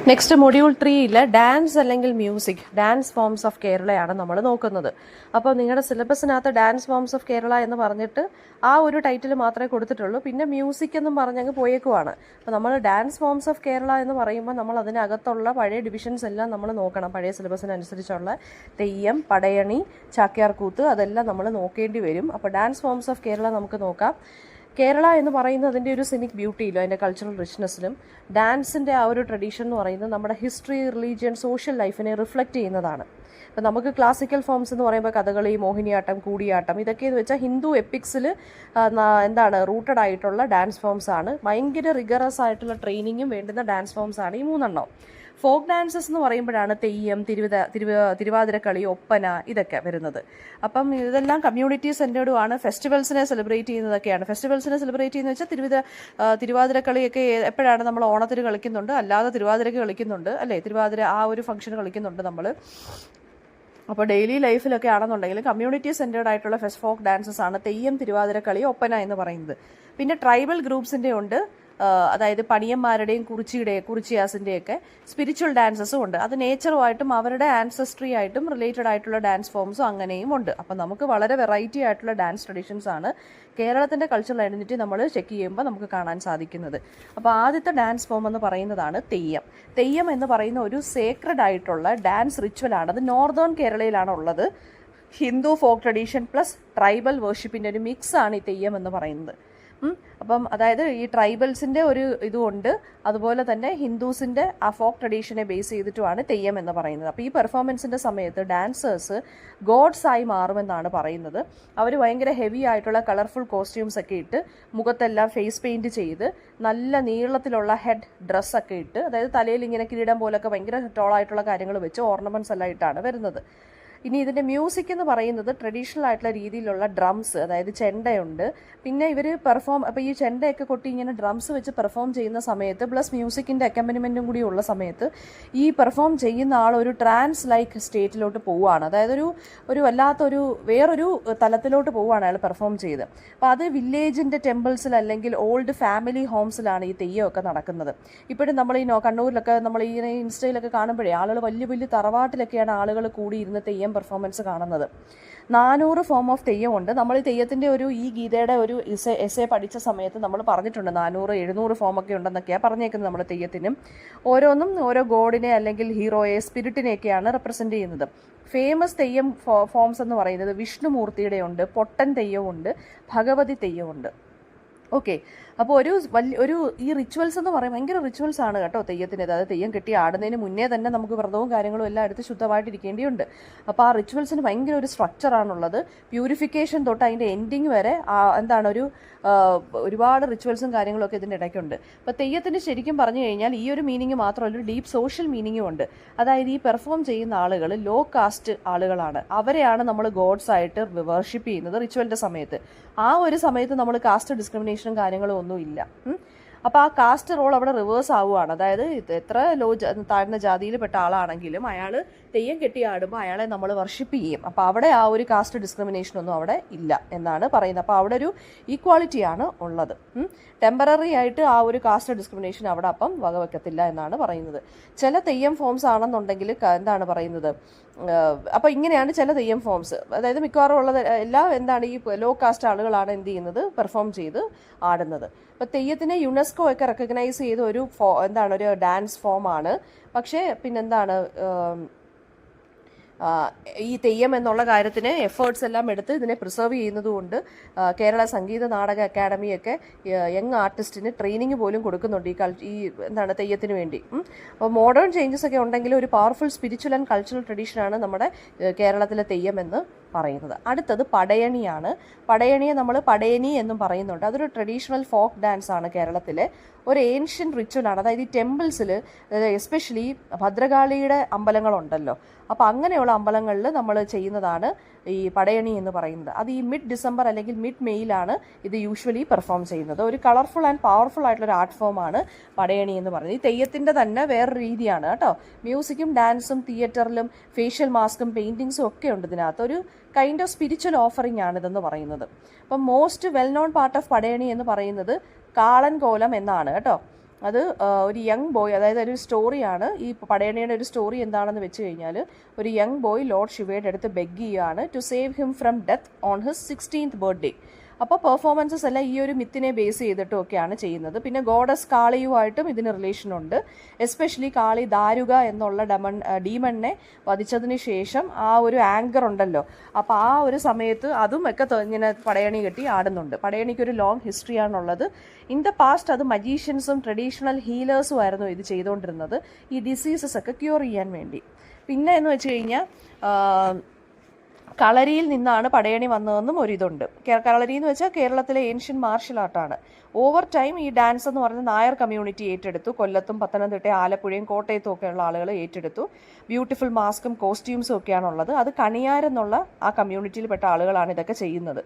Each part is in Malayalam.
നെക്സ്റ്റ് മൊഡ്യൂൾ 3 ഡാൻസ് അല്ലെങ്കിൽ മ്യൂസിക്, ഡാൻസ് ഫോംസ് ഓഫ് കേരളയാണ് നമ്മൾ നോക്കുന്നത്. അപ്പോൾ നിങ്ങളുടെ സിലബസിനകത്ത് ഡാൻസ് ഫോംസ് ഓഫ് കേരള എന്ന് പറഞ്ഞിട്ട് ആ ഒരു ടൈറ്റിൽ മാത്രമേ കൊടുത്തിട്ടുള്ളൂ. പിന്നെ മ്യൂസിക് എന്നും പറഞ്ഞങ്ങ് പോയേക്കുവാണ്. അപ്പോൾ നമ്മൾ ഡാൻസ് ഫോംസ് ഓഫ് കേരള എന്ന് പറയുമ്പോൾ നമ്മൾ അതിനകത്തുള്ള പഴയ ഡിവിഷൻസ് എല്ലാം നമ്മൾ നോക്കണം. പഴയ സിലബസിനനുസരിച്ചുള്ള തെയ്യം, പടയണി, ചാക്യാർകൂത്ത് അതെല്ലാം നമ്മൾ നോക്കേണ്ടി വരും. അപ്പോൾ ഡാൻസ് ഫോംസ് ഓഫ് കേരള നമുക്ക് നോക്കാം. കേരള എന്ന് പറയുന്നത് അതിൻ്റെ ഒരു സിനിക് ബ്യൂട്ടിയിലും അതിൻ്റെ കൾച്ചറൽ റിച്ച്നെസ്സിലും ഡാൻസിൻ്റെ ആ ഒരു ട്രഡീഷൻ എന്ന് പറയുന്നത് നമ്മുടെ ഹിസ്റ്ററി, റിലീജിയൻ, സോഷ്യൽ ലൈഫിനെ റിഫ്ലക്റ്റ് ചെയ്യുന്നതാണ്. ഇപ്പം നമുക്ക് ക്ലാസിക്കൽ ഫോംസ് എന്ന് പറയുമ്പോൾ കഥകളി, മോഹിനിയാട്ടം, കൂടിയാട്ടം ഇതൊക്കെ എന്ന് വെച്ചാൽ ഹിന്ദു എപ്പിക്സിൽ റൂട്ടഡ് ആയിട്ടുള്ള ഡാൻസ് ഫോംസ് ആണ്. ഭയങ്കര റിഗറസ് ആയിട്ടുള്ള ട്രെയിനിങ്ങും വേണ്ടുന്ന ഡാൻസ് ഫോംസ് ആണ് ഈ മൂന്നെണ്ണം. ഫോക്ക് ഡാൻസസ് എന്ന് പറയുമ്പോഴാണ് തെയ്യം, തിരുവാതിരക്കളി, ഒപ്പന ഇതൊക്കെ വരുന്നത്. അപ്പം ഇതെല്ലാം കമ്മ്യൂണിറ്റി സെൻറ്റേർഡുമാണ്. ഫെസ്റ്റിവൽസിനെ സെലിബ്രേറ്റ് ചെയ്യുന്നതൊക്കെയാണ്. ഫെസ്റ്റിവൽസിനെ സെലിബ്രേറ്റ് ചെയ്യുന്നത് വെച്ചാൽ തിരുവാതിരക്കളിയൊക്കെ എപ്പോഴാണ് നമ്മൾ ഓണത്തിന് കളിക്കുന്നുണ്ട്, അല്ലാതെ തിരുവാതിരക്ക് കളിക്കുന്നുണ്ട് അല്ലേ, തിരുവാതിര ആ ഒരു ഫംഗ്ഷൻ കളിക്കുന്നുണ്ട് നമ്മൾ. അപ്പോൾ ഡെയിലി ലൈഫിലൊക്കെ ആണെന്നുണ്ടെങ്കിൽ കമ്മ്യൂണിറ്റി സെൻറ്റേർഡ് ആയിട്ടുള്ള ഫോക്ക് ഡാൻസസ് ആണ് തെയ്യം, തിരുവാതിരക്കളി, ഒപ്പന എന്ന് പറയുന്നത്. പിന്നെ ട്രൈബൽ ഗ്രൂപ്പ്സിൻ്റെ ഉണ്ട്, അതായത് പണിയന്മാരുടെയും കുറിച്ചിയാസിൻ്റെയൊക്കെ സ്പിരിച്വൽ ഡാൻസസും ഉണ്ട്. അത് നേച്ചറുമായിട്ടും അവരുടെ ആൻസസ്ട്രി ആയിട്ടും റിലേറ്റഡ് ആയിട്ടുള്ള ഡാൻസ് ഫോംസും അങ്ങനെയും ഉണ്ട്. അപ്പം നമുക്ക് വളരെ വെറൈറ്റി ആയിട്ടുള്ള ഡാൻസ് ട്രഡീഷൻസ് ആണ് കേരളത്തിൻ്റെ കൾച്ചറൽ ഐഡൻറ്റിറ്റി നമ്മൾ ചെക്ക് ചെയ്യുമ്പോൾ നമുക്ക് കാണാൻ സാധിക്കുന്നത്. അപ്പോൾ ആദ്യത്തെ ഡാൻസ് ഫോം എന്ന് പറയുന്നതാണ് തെയ്യം. തെയ്യം എന്ന് പറയുന്ന ഒരു സേക്രഡ് ആയിട്ടുള്ള ഡാൻസ് റിച്വലാണ്. അത് നോർത്തേൺ കേരളയിലാണ് ഉള്ളത്. Hindu folk tradition plus tribal വേർഷിപ്പിൻ്റെ ഒരു മിക്സ് ആണ് ഈ തെയ്യം എന്ന് പറയുന്നത്. അപ്പം അതായത് ഈ ട്രൈബൽസിൻ്റെ ഒരു ഇതുകൊണ്ട്, അതുപോലെ തന്നെ ഹിന്ദുസിൻ്റെ ആ ഫോക്ക് ട്രഡീഷനെ ബേസ് ചെയ്തിട്ടുമാണ് തെയ്യം എന്ന് പറയുന്നത്. അപ്പോൾ ഈ പെർഫോമൻസിൻ്റെ സമയത്ത് ഡാൻസേഴ്സ് ഗോഡ്സ് ആയി മാറുമെന്നാണ് പറയുന്നത്. അവർ ഭയങ്കര ഹെവി ആയിട്ടുള്ള കളർഫുൾ കോസ്റ്റ്യൂംസ് ഒക്കെ ഇട്ട്, മുഖത്തെല്ലാം ഫേസ് പെയിൻറ്റ് ചെയ്ത്, നല്ല നീളത്തിലുള്ള ഹെഡ് ഡ്രസ്സൊക്കെ ഇട്ട്, അതായത് തലയിൽ ഇങ്ങനെ കിരീടം പോലൊക്കെ ഭയങ്കര ടോളായിട്ടുള്ള കാര്യങ്ങൾ വെച്ച് ഓർണമെൻറ്റ്സ് എല്ലാം ഇട്ടാണ് വരുന്നത്. ഇനി ഇതിൻ്റെ മ്യൂസിക് എന്ന് പറയുന്നത് ട്രഡീഷണൽ ആയിട്ടുള്ള രീതിയിലുള്ള ഡ്രംസ്, അതായത് ചെണ്ടയുണ്ട്. പിന്നെ ഇവർ അപ്പോൾ ഈ ചെണ്ടയൊക്കെ കൊട്ടി ഇങ്ങനെ ഡ്രംസ് വെച്ച് പെർഫോം ചെയ്യുന്ന സമയത്ത് പ്ലസ് മ്യൂസിക്കിൻ്റെ അക്കമ്പനിമെൻറ്റും കൂടി ഉള്ള സമയത്ത് ഈ പെർഫോം ചെയ്യുന്ന ആൾ ഒരു ട്രാൻസ് ലൈക്ക് സ്റ്റേറ്റിലോട്ട് പോവുകയാണ്. അതായത് ഒരു വല്ലാത്തൊരു വേറൊരു തലത്തിലോട്ട് പോവുകയാണ് അയാൾ പെർഫോം ചെയ്ത്. അപ്പോൾ അത് വില്ലേജിൻ്റെ ടെമ്പിൾസിൽ അല്ലെങ്കിൽ ഓൾഡ് ഫാമിലി ഹോംസിലാണ് ഈ തെയ്യമൊക്കെ നടക്കുന്നത്. ഇപ്പോഴും നമ്മൾ ഈ കണ്ണൂരിലൊക്കെ നമ്മൾ ഈ ഇൻസ്റ്റയിലൊക്കെ കാണുമ്പോഴേ ആളുകൾ വലിയ വലിയ തറവാട്ടിലൊക്കെയാണ് ആളുകൾ കൂടിയിരുന്ന് തെയ്യം പെർഫോമൻസ് കാണുന്നത്. 400 ഫോം ഓഫ് തെയ്യമുണ്ട്. നമ്മൾ ഈ തെയ്യത്തിൻ്റെ ഈ ഗീതയുടെ ഒരു എസ്സേ പഠിച്ച സമയത്ത് നമ്മൾ പറഞ്ഞിട്ടുണ്ട് 400-700 ഫോമൊക്കെ ഉണ്ടെന്നൊക്കെയാണ് പറഞ്ഞേക്കുന്നത്. നമ്മൾ തെയ്യത്തിനും ഓരോന്നും ഓരോ ഗോഡിനെ അല്ലെങ്കിൽ ഹീറോയെ, സ്പിരിറ്റിനെയൊക്കെയാണ് റെപ്രസെൻറ്റ് ചെയ്യുന്നത്. ഫേമസ് തെയ്യം ഫോംസ് എന്ന് പറയുന്നത് വിഷ്ണുമൂർത്തിയുടെ ഉണ്ട്, പൊട്ടൻ തെയ്യമുണ്ട്, ഭഗവതി തെയ്യമുണ്ട്. ഓക്കെ, അപ്പോൾ ഒരു ഈ റിച്വൽസ് എന്ന് പറയുമ്പോൾ ഭയങ്കര റിച്വൽസ് ആണ് കേട്ടോ തെയ്യത്തിന്. അതായത് തെയ്യം കെട്ടി ആടുന്നതിന് മുന്നേ തന്നെ നമുക്ക് വ്രതവും കാര്യങ്ങളും എല്ലാം എടുത്ത് ശുദ്ധമായിട്ടിരിക്കേണ്ടിയുണ്ട്. അപ്പോൾ ആ റിച്വൽസിന് ഭയങ്കര ഒരു സ്ട്രക്ചറാണുള്ളത്. പ്യൂരിഫിക്കേഷൻ തൊട്ട് അതിൻ്റെ എൻഡിങ് വരെ ഒരുപാട് റിച്വൽസും കാര്യങ്ങളൊക്കെ ഇതിൻ്റെ ഇടയ്ക്കുണ്ട്. അപ്പോൾ തെയ്യത്തിന് ശരിക്കും പറഞ്ഞു കഴിഞ്ഞാൽ ഈ ഒരു മീനിങ് മാത്രമല്ല, ഒരു ഡീപ്പ് സോഷ്യൽ മീനിങ്ങും ഉണ്ട്. അതായത് ഈ പെർഫോം ചെയ്യുന്ന ആളുകൾ ലോ കാസ്റ്റ് ആളുകളാണ്. അവരെയാണ് നമ്മൾ ഗോഡ്സ് ആയിട്ട് വർഷിപ്പ് ചെയ്യുന്നത് റിച്വലിൻ്റെ സമയത്ത്. ആ ഒരു സമയത്ത് നമ്മൾ കാസ്റ്റ് ഡിസ്ക്രിമിനേഷനും കാര്യങ്ങളും ഒന്നുമില്ല. അപ്പോൾ ആ കാസ്റ്റ് റോൾ അവിടെ റിവേഴ്സ് ആവുകയാണ്. അതായത് എത്ര താഴ്ന്ന ജാതിയിൽപ്പെട്ട ആളാണെങ്കിലും അയാൾ തെയ്യം കെട്ടിയാടുമ്പോൾ അയാളെ നമ്മൾ വർഷിപ്പ് ചെയ്യും. അപ്പോൾ അവിടെ ആ ഒരു കാസ്റ്റ് ഡിസ്ക്രിമിനേഷനൊന്നും അവിടെ ഇല്ല എന്നാണ് പറയുന്നത്. അപ്പോൾ അവിടെ ഒരു ഈക്വാളിറ്റിയാണ് ഉള്ളത്. ടെമ്പററി ആയിട്ട് ആ ഒരു കാസ്റ്റ് ഡിസ്ക്രിമിനേഷൻ അവിടെ അപ്പം വകവെക്കത്തില്ല എന്നാണ് പറയുന്നത്. ചില തെയ്യം ഫോംസ് ആണെന്നുണ്ടെങ്കിൽ എന്താണ് പറയുന്നത്, അപ്പോൾ ഇങ്ങനെയാണ് ചില തെയ്യം ഫോംസ്. അതായത് മിക്കവാറും ഉള്ളത് എല്ലാം ഈ ലോ കാസ്റ്റ് ആളുകളാണ് എന്ത് ചെയ്യുന്നത്, പെർഫോം ചെയ്ത് ആടുന്നത്. അപ്പോൾ തെയ്യത്തിനെ യുനെസ്കോ ഒക്കെ റെക്കഗ്നൈസ് ചെയ്ത ഒരു ഒരു ഡാൻസ് ഫോമാണ്. പക്ഷേ പിന്നെന്താണ് ഈ തെയ്യം എന്നുള്ള കാര്യത്തിന് എഫേർട്സ് എല്ലാം എടുത്ത് ഇതിനെ പ്രിസർവ് ചെയ്യുന്നതുകൊണ്ട് കേരള സംഗീത നാടക അക്കാഡമിയൊക്കെ യങ് ആർട്ടിസ്റ്റിന് ട്രെയിനിങ് പോലും കൊടുക്കുന്നുണ്ട് ഈ തെയ്യത്തിന് വേണ്ടി. അപ്പോൾ മോഡേൺ ചേഞ്ചസ് ഒക്കെ ഉണ്ടെങ്കിൽ ഒരു പവർഫുൾ സ്പിരിച്വൽ ആൻഡ് കൾച്ചറൽ ട്രഡീഷനാണ് നമ്മുടെ കേരളത്തിലെ തെയ്യം എന്ന് പറയുന്നത്. അടുത്തത് പടയണിയാണ്. പടയണിയെ നമ്മൾ പടയണി എന്നും പറയുന്നുണ്ട്. അതൊരു ട്രഡീഷണൽ ഫോക്ക് ഡാൻസ് ആണ് കേരളത്തിലെ. ഒരു ഏൻഷ്യൻ റിച്വലാണ്. അതായത് ഈ ടെമ്പിൾസിൽ, എസ്പെഷ്യലി ഭദ്രകാളിയുടെ അമ്പലങ്ങളുണ്ടല്ലോ, അപ്പോൾ അങ്ങനെയുള്ള അമ്പലങ്ങളിൽ നമ്മൾ ചെയ്യുന്നതാണ് ഈ പടയണി എന്ന് പറയുന്നത്. അത് ഈ മിഡ് ഡിസംബർ അല്ലെങ്കിൽ മിഡ് മെയ്യിലാണ് ഇത് യൂഷ്വലി പെർഫോം ചെയ്യുന്നത്. ഒരു കളർഫുൾ ആൻഡ് പവർഫുൾ ആയിട്ടുള്ളൊരു ആർട്ട് ഫോമാണ് പടയണി എന്ന് പറയുന്നത്. ഈ തെയ്യത്തിൻ്റെ തന്നെ വേറൊരു രീതിയാണ് കേട്ടോ. മ്യൂസിക്കും ഡാൻസും തിയേറ്ററിലും ഫേഷ്യൽ മാസ്കും പെയിൻറ്റിങ്സും ഒക്കെ ഉണ്ട് ഇതിനകത്ത്. ഒരു കൈൻഡ് ഓഫ് സ്പിരിച്വൽ ഓഫറിംഗ് ആണിതെന്ന് പറയുന്നത്. അപ്പം most well known part of Padayani എന്ന് പറയുന്നത് കാളൻ കോലം എന്നാണ് കേട്ടോ. അത് ഒരു യങ് ബോയ്, അതായത് ഒരു സ്റ്റോറിയാണ്, ഈ പടയണിയുടെ ഒരു സ്റ്റോറി എന്താണെന്ന് വെച്ച് കഴിഞ്ഞാൽ ഒരു യങ് ബോയ് ലോർഡ് ശിവയുടെ അടുത്ത് ബെഗ് ചെയ്യുകയാണ് to save him from death on his 16th birthday. അപ്പോൾ പെർഫോമൻസസ് എല്ലാം ഈ ഒരു മിത്തിനെ ബേസ് ചെയ്തിട്ടും ഒക്കെയാണ് ചെയ്യുന്നത്. പിന്നെ ഗോഡസ് കാളിയുമായിട്ടും ഇതിന് റിലേഷനുണ്ട്. എസ്പെഷ്യലി കാളി ദാരുക എന്നുള്ള ഡീമണിനെ വധിച്ചതിന് ശേഷം ആ ഒരു ആങ്കർ ഉണ്ടല്ലോ, അപ്പോൾ ആ ഒരു സമയത്ത് അതും ഒക്കെ ഇങ്ങനെ പടയണി കെട്ടി ആടുന്നുണ്ട്. പടയണിക്കൊരു ലോങ് ഹിസ്റ്ററിയാണുള്ളത്. ഇൻ ദ പാസ്റ്റ് അത് മജീഷ്യൻസും ട്രഡീഷണൽ ഹീലേഴ്സും ആയിരുന്നു ഇത് ചെയ്തുകൊണ്ടിരുന്നത്, ഈ ഡിസീസസ് ഒക്കെ ക്യൂർ ചെയ്യാൻ വേണ്ടി. പിന്നെ എന്ന് വെച്ച് കഴിഞ്ഞാൽ കളരിയിൽ നിന്നാണ് പടയണി വന്നതെന്നും ഒരിതുണ്ട്. കളരി എന്ന് വെച്ചാൽ കേരളത്തിലെ ഏൻഷ്യൻ മാർഷൽ ആർട്ടാണ്. ഓവർ ടൈം ഈ ഡാൻസ് എന്ന് പറയുന്നത് നായർ കമ്മ്യൂണിറ്റി ഏറ്റെടുത്തു. കൊല്ലത്തും പത്തനംതിട്ടയും ആലപ്പുഴയും കോട്ടയത്തും ഒക്കെയുള്ള ആളുകൾ ഏറ്റെടുത്തു. ബ്യൂട്ടിഫുൾ മാസ്കും കോസ്റ്റ്യൂംസും ഒക്കെയാണുള്ളത്. അത് കണിയാരെന്നുള്ള ആ കമ്മ്യൂണിറ്റിയിൽപ്പെട്ട ആളുകളാണ് ഇതൊക്കെ ചെയ്യുന്നത്.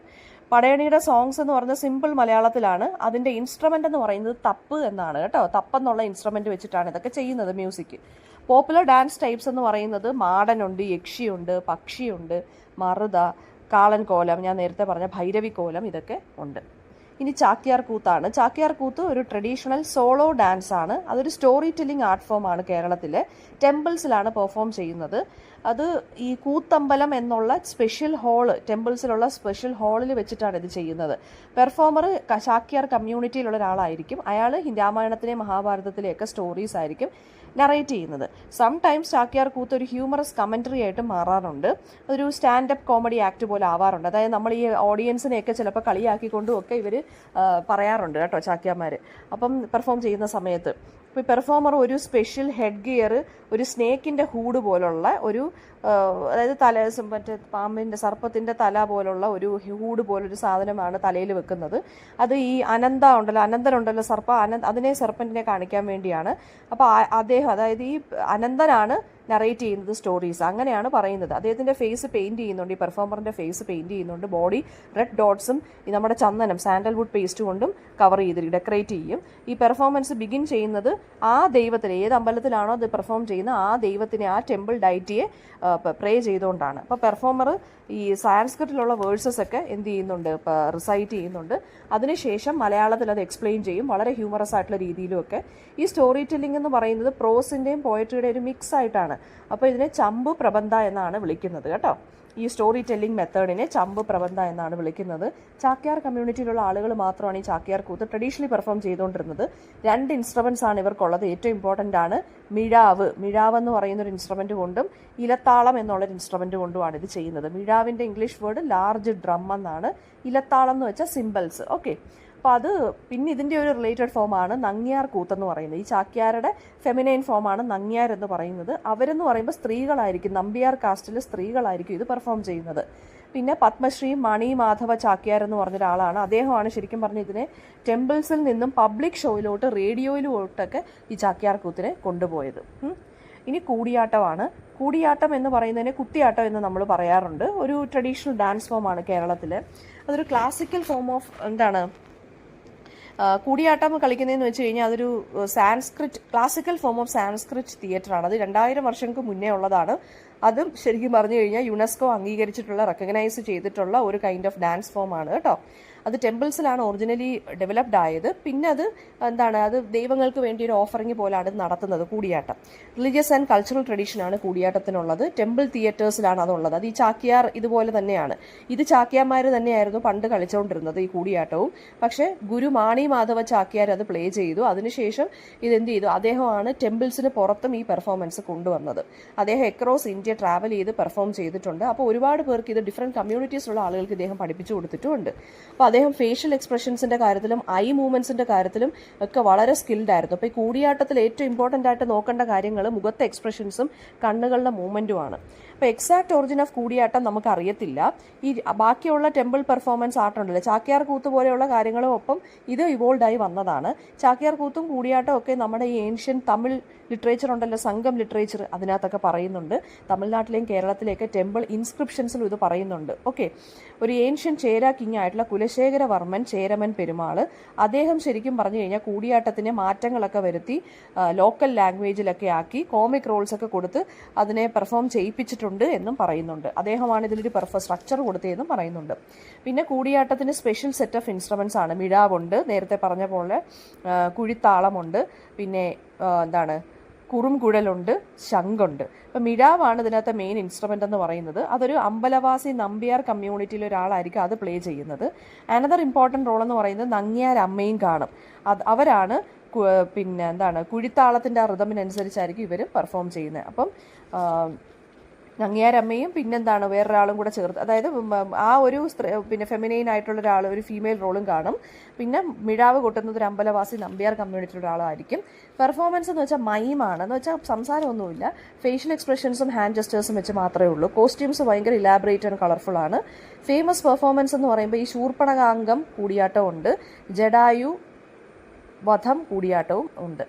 പടയണിയുടെ സോങ്സ് എന്ന് പറയുന്നത് സിമ്പിൾ മലയാളത്തിലാണ്. അതിൻ്റെ ഇൻസ്ട്രുമെൻ്റ് എന്ന് പറയുന്നത് തപ്പ് എന്നാണ് കേട്ടോ. തപ്പെന്നുള്ള ഇൻസ്ട്രുമെൻ്റ് വെച്ചിട്ടാണ് ഇതൊക്കെ ചെയ്യുന്നത് മ്യൂസിക്. പോപ്പുലർ ഡാൻസ് ടൈപ്സ് എന്ന് പറയുന്നത് മാടനുണ്ട്, യക്ഷിയുണ്ട്, പക്ഷിയുണ്ട്, മറുത, കാളൻ കോലം, ഞാൻ നേരത്തെ പറഞ്ഞ ഭൈരവി കോലം, ഇതൊക്കെ ഉണ്ട്. ഇനി ചാക്യാർ കൂത്താണ്. ചാക്യാർ കൂത്ത് ഒരു ട്രഡീഷണൽ സോളോ ഡാൻസ് ആണ്. അതൊരു സ്റ്റോറി ടെല്ലിംഗ് ആർട്ട് ഫോമാണ്. കേരളത്തിലെ ടെമ്പിൾസിലാണ് പെർഫോം ചെയ്യുന്നത്. അത് ഈ കൂത്തമ്പലം എന്നുള്ള സ്പെഷ്യൽ ഹാള്, ടെമ്പിൾസിലുള്ള സ്പെഷ്യൽ ഹാളിൽ വെച്ചിട്ടാണ് ഇത് ചെയ്യുന്നത്. പെർഫോമർ ചാക്യാർ കമ്മ്യൂണിറ്റിയിലുള്ള ഒരാളായിരിക്കും. അയാൾ രാമായണത്തിലെ മഹാഭാരതത്തിലെയൊക്കെ സ്റ്റോറീസ് ആയിരിക്കും നറേറ്റ് ചെയ്യുന്നത്. സംടൈംസ് ചാക്യാർ കൂത്ത് ഒരു ഹ്യൂമറസ് കമൻട്രി ആയിട്ട് മാറാറുണ്ട്. ഒരു സ്റ്റാൻഡപ്പ് കോമഡി ആക്ട് പോലെ ആവാറുണ്ട്. അതായത് നമ്മൾ ഈ ഓഡിയൻസിനെയൊക്കെ ചിലപ്പോൾ കളിയാക്കിക്കൊണ്ടും ഒക്കെ ഇവർ പറയാറുണ്ട് കേട്ടോ ചാക്യാർമാർ. അപ്പം പെർഫോം ചെയ്യുന്ന സമയത്ത് ഇപ്പോൾ പെർഫോമർ ഒരു സ്പെഷ്യൽ ഹെഡ് ഗിയർ, ഒരു സ്നേക്കിൻ്റെ ഹൂഡ് പോലുള്ള ഒരു, അതായത് മറ്റേ പാമ്പിൻ്റെ സർപ്പത്തിൻ്റെ തല പോലുള്ള ഒരു ഹൂഡ് പോലൊരു സാധനമാണ് തലയിൽ വെക്കുന്നത്. അത് ഈ അനന്തനുണ്ടല്ലോ അതിനെ സർപ്പൻറ്റിനെ കാണിക്കാൻ വേണ്ടിയാണ്. അപ്പോൾ അദ്ദേഹം, അതായത് ഈ അനന്തനാണ് നറേറ്റ് ചെയ്യുന്നത് സ്റ്റോറീസ്. അങ്ങനെയാണ് പറയുന്നത്. അദ്ദേഹത്തിൻ്റെ ഫേസ് പെയിൻറ്റ് ചെയ്യുന്നുണ്ട്, ഈ പെർഫോമറിൻ്റെ ഫേസ് പെയിൻറ്റ് ചെയ്യുന്നുണ്ട്. ബോഡി റെഡ് ഡോട്ട്സും ഈ നമ്മുടെ ചന്ദനം സാൻഡൽവുഡ് പേസ്റ്റ് കൊണ്ടും കവർ ചെയ്ത് ഡെക്കറേറ്റ് ചെയ്യും. ഈ പെർഫോമൻസ് ബിഗിൻ ചെയ്യുന്നത് ആ ദൈവത്തിന്, ഏത് അമ്പലത്തിലാണോ അത് പെർഫോം ചെയ്യുന്നത് ആ ദൈവത്തിനെ, ആ ടെമ്പിൾ ഡൈറ്റിയെ പ്രേ ചെയ്തുകൊണ്ടാണ്. അപ്പോൾ പെർഫോമർ ഈ സാൻസ്ക്രിറ്റിലുള്ള വേഴ്സസ് ഒക്കെ എന്ത് ചെയ്യുന്നുണ്ട്, റിസൈറ്റ് ചെയ്യുന്നുണ്ട്. അതിനുശേഷം മലയാളത്തിൽ അത് എക്സ്പ്ലെയിൻ ചെയ്യും, വളരെ ഹ്യൂമറസ് ആയിട്ടുള്ള രീതിയിലുമൊക്കെ. ഈ സ്റ്റോറി ടെല്ലിംഗ് എന്ന് പറയുന്നത് പ്രോസിൻ്റെയും പോയട്രിയുടെ ഒരു മിക്സ് ആയിട്ടാണ്. അപ്പോൾ ഇതിനെ ചമ്പ് പ്രബന്ധ എന്നാണ് വിളിക്കുന്നത് കേട്ടോ. ഈ സ്റ്റോറി ടെല്ലിംഗ് മെത്തേഡിനെ ചമ്പ് പ്രബന്ധ എന്നാണ് വിളിക്കുന്നത്. ചാക്യാർ കമ്മ്യൂണിറ്റിയിലുള്ള ആളുകൾ മാത്രമാണ് ഈ ചാക്യാർ കൂത്ത് ട്രഡീഷണലി പെർഫോം ചെയ്തുകൊണ്ടിരുന്നത്. 2 ഇൻസ്ട്രുമെൻറ്റ്സ് ആണ് ഇവർക്കുള്ളത്. ഏറ്റവും ഇമ്പോർട്ടൻ്റ് ആണ് മിഴാവ്. മിഴാവ് എന്ന് പറയുന്ന ഒരു ഇൻസ്ട്രുമെൻ്റ് കൊണ്ടും ഇലത്താളം എന്നുള്ളൊരു ഇൻസ്ട്രുമെൻ്റ് കൊണ്ടുമാണ് ഇത് ചെയ്യുന്നത്. മിഴാവിൻ്റെ ഇംഗ്ലീഷ് വേർഡ് ലാർജ് ഡ്രം എന്നാണ്. ഇലത്താളം എന്ന് വെച്ചാൽ സിംബൽസ്. ഓക്കെ, അപ്പോൾ അത് പിന്നെ ഇതിൻ്റെ ഒരു റിലേറ്റഡ് ഫോമാണ് നങ്ങ്യാർ കൂത്തെന്ന് പറയുന്നത്. ഈ ചാക്യാരുടെ ഫെമിനൈൻ ഫോമാണ് നങ്ങ്യാർ എന്ന് പറയുന്നത്. അവരെന്ന് പറയുമ്പോൾ സ്ത്രീകളായിരിക്കും, നമ്പ്യാർ കാസ്റ്റിൽ സ്ത്രീകളായിരിക്കും ഇത് പെർഫോം ചെയ്യുന്നത്. പിന്നെ പത്മശ്രീ മണി മാധവ ചാക്യാർ എന്ന് പറഞ്ഞൊരാളാണ്. അദ്ദേഹമാണ് ശരിക്കും പറഞ്ഞ ഇതിനെ ടെമ്പിൾസിൽ നിന്നും പബ്ലിക് ഷോയിലോട്ട്, റേഡിയോയിലോട്ടൊക്കെ ഈ ചാക്യാർ കൂത്തിനെ കൊണ്ടുപോയത്. ഇനി കൂടിയാട്ടമാണ്. കൂടിയാട്ടം എന്ന് പറയുന്നതിനെ കുത്തിയാട്ടം എന്ന് നമ്മൾ പറയാറുണ്ട്. ഒരു ട്രഡീഷണൽ ഡാൻസ് ഫോമാണ് കേരളത്തിൽ. അതൊരു ക്ലാസിക്കൽ ഫോം ഓഫ് കൂടിയാട്ടം കളിക്കുന്നതെന്ന് വെച്ച് കഴിഞ്ഞാൽ അതൊരു ക്ലാസിക്കൽ ഫോം ഓഫ് സാൻസ്ക്രിറ്റ് തിയേറ്ററാണ്. അത് 2000 വർഷങ്ങൾക്ക് മുന്നേ ഉള്ളതാണ്. അതും ശരിക്കും പറഞ്ഞു കഴിഞ്ഞാൽ യുനെസ്കോ അംഗീകരിച്ചിട്ടുള്ള, റെക്കഗ്നൈസ് ചെയ്തിട്ടുള്ള ഒരു കൈൻഡ് ഓഫ് ഡാൻസ് ഫോമാണ് കേട്ടോ. അത് ടെമ്പിൾസിലാണ് ഒറിജിനലി ഡെവലപ്ഡ് ആയത്. പിന്നെ അത് അത് ദൈവങ്ങൾക്ക് വേണ്ടി ഒരു ഓഫറിംഗ് പോലാണ് അത് നടത്തുന്നത് കൂടിയാട്ടം. റിലീജിയസ് ആൻഡ് കൾച്ചറൽ ട്രഡീഷനാണ് കൂടിയാട്ടത്തിനുള്ളത്. ടെമ്പിൾ തിയേറ്റേഴ്സിലാണ് അതുള്ളത്. അത് ഈ ചാക്യാർ ഇതുപോലെ തന്നെയാണ്. ഇത് ചാക്യാർമാർ തന്നെയായിരുന്നു പണ്ട് കളിച്ചുകൊണ്ടിരുന്നത് ഈ കൂടിയാട്ടവും. പക്ഷേ ഗുരു മാണി മാധവ ചാക്യാർ അത് പ്ലേ ചെയ്തു. അതിനുശേഷം ഇതെന്ത് ചെയ്തു, അദ്ദേഹമാണ് ടെമ്പിൾസിന് പുറത്തും ഈ പെർഫോമൻസ് കൊണ്ടുവന്നത്. അദ്ദേഹം അക്രോസ് ഇന്ത്യ ട്രാവൽ ചെയ്ത് പെർഫോം ചെയ്തിട്ടുണ്ട്. അപ്പോൾ ഒരുപാട് പേർക്ക് ഇത് ഡിഫറെൻറ്റ് കമ്മ്യൂണിറ്റീസിലുള്ള ആളുകൾക്ക് ഇദ്ദേഹം പഠിപ്പിച്ചു കൊടുത്തിട്ടുമുണ്ട്. അപ്പോൾ അദ്ദേഹം ഫേഷ്യൽ എക്സ്പ്രഷൻസിൻ്റെ കാര്യത്തിലും ഐ മൂവ്മെൻറ്റ്സിൻ്റെ കാര്യത്തിലും ഒക്കെ വളരെ സ്കിൽഡ് ആയിരുന്നു. അപ്പോൾ ഈ കൂടിയാട്ടത്തിൽ ഏറ്റവും ഇമ്പോർട്ടൻ്റ് ആയിട്ട് നോക്കേണ്ട കാര്യങ്ങൾ മുഖത്തെ എക്സ്പ്രഷൻസും കണ്ണുകളുടെ മൂവ്മെൻറ്റുമാണ്. അപ്പോൾ എക്സാക്ട് ഒറിജിൻ ഓഫ് കൂടിയാട്ടം നമുക്ക് അറിയത്തില്ല. ഈ ബാക്കിയുള്ള ടെമ്പിൾ പെർഫോമൻസ് ആർട്ടുണ്ടല്ലോ, ചാക്യാർ കൂത്ത് പോലെയുള്ള കാര്യങ്ങളും ഒപ്പം ഇത് ഇവോൾഡായി വന്നതാണ്. ചാക്യാർ കൂത്തും കൂടിയാട്ടം ഒക്കെ നമ്മുടെ ഈ ഏൻഷ്യൻ തമിഴ് ലിറ്ററേച്ചർ ഉണ്ടല്ലോ, സംഘം ലിറ്ററേച്ചർ, അതിനകത്തൊക്കെ പറയുന്നുണ്ട്. തമിഴ്നാട്ടിലെയും കേരളത്തിലെയൊക്കെ ടെമ്പിൾ ഇൻസ്ക്രിപ്ഷൻസിലും ഇത് പറയുന്നുണ്ട്. ഓക്കെ, ഒരു ഏൻഷ്യൻ ചേര കിങ് ആയിട്ടുള്ള കുലശേഖരവർമ്മൻ ചേരമൻ പെരുമാൾ. അദ്ദേഹം ശരിക്കും പറഞ്ഞു കഴിഞ്ഞാൽ കൂടിയാട്ടത്തിന് മാറ്റങ്ങളൊക്കെ വരുത്തി ലോക്കൽ ലാംഗ്വേജിലൊക്കെ ആക്കി കോമിക് റോൾസ് ഒക്കെ കൊടുത്ത് അതിനെ പെർഫോം ചെയ്യിപ്പിച്ചിട്ടുണ്ട് എന്നും പറയുന്നുണ്ട്. അദ്ദേഹമാണ് ഇതിലൊരു സ്ട്രക്ചർ കൊടുത്തതെന്നും പറയുന്നുണ്ട്. പിന്നെ കൂടിയാട്ടത്തിന് സ്പെഷ്യൽ സെറ്റ് ഓഫ് ഇൻസ്ട്രുമെന്റ്സ് ആണ്. മിഴാവുണ്ട്, നേരത്തെ പറഞ്ഞ പോലെ കുഴിത്താളമുണ്ട്, പിന്നെ എന്താണ് കുറുംകുഴലുണ്ട്, ശംഖുണ്ട്. അപ്പം മിഴാവാണ് ഇതിനകത്തെ മെയിൻ ഇൻസ്ട്രുമെൻ്റ് എന്ന് പറയുന്നത്. അതൊരു അമ്പലവാസി നമ്പ്യാർ കമ്മ്യൂണിറ്റിയിൽ ഒരാളായിരിക്കും അത് പ്ലേ ചെയ്യുന്നത്. അനദർ ഇമ്പോർട്ടൻറ്റ് റോൾ എന്ന് പറയുന്നത് നങ്ങ്യാർ അമ്മയും കാണും. അവരാണ് പിന്നെ എന്താണ് കുഴിത്താളത്തിൻ്റെ ആ റിതമിനനുസരിച്ചായിരിക്കും ഇവർ പെർഫോം ചെയ്യുന്നത്. അപ്പം നങ്ങ്യാരമ്മയും പിന്നെന്താണ് വേറൊരാളും കൂടെ ചേർത്ത്, അതായത് ആ ഒരു പിന്നെ ഫെമിനൈൻ ആയിട്ടുള്ള ഒരാൾ, ഒരു ഫീമെയിൽ റോളും കാണും. പിന്നെ മിഴാവ് കൊട്ടുന്നത് ഒരു അമ്പലവാസി നമ്പ്യാർ കമ്മ്യൂണിറ്റിയുടെ ഒരാളായിരിക്കും. പെർഫോമൻസ് എന്ന് വെച്ചാൽ മൈമാണ്, എന്ന് വെച്ചാൽ സംസാരമൊന്നുമില്ല, ഫേഷ്യൽ എക്സ്പ്രഷൻസും ഹാൻഡ് ജസ്റ്റേഴ്സും വെച്ച് മാത്രമേ ഉള്ളൂ. കോസ്റ്റ്യൂംസ് ഭയങ്കര ഇലാബറേറ്റ് ആൻഡ് കളർഫുൾ ആണ്. ഫേമസ് പെർഫോമൻസ് എന്ന് പറയുമ്പോൾ ഈ ശൂർപ്പണകാംഗം കൂടിയാട്ടം ഉണ്ട്, ജഡായു വധം കൂടിയാട്ടവും ഉണ്ട്.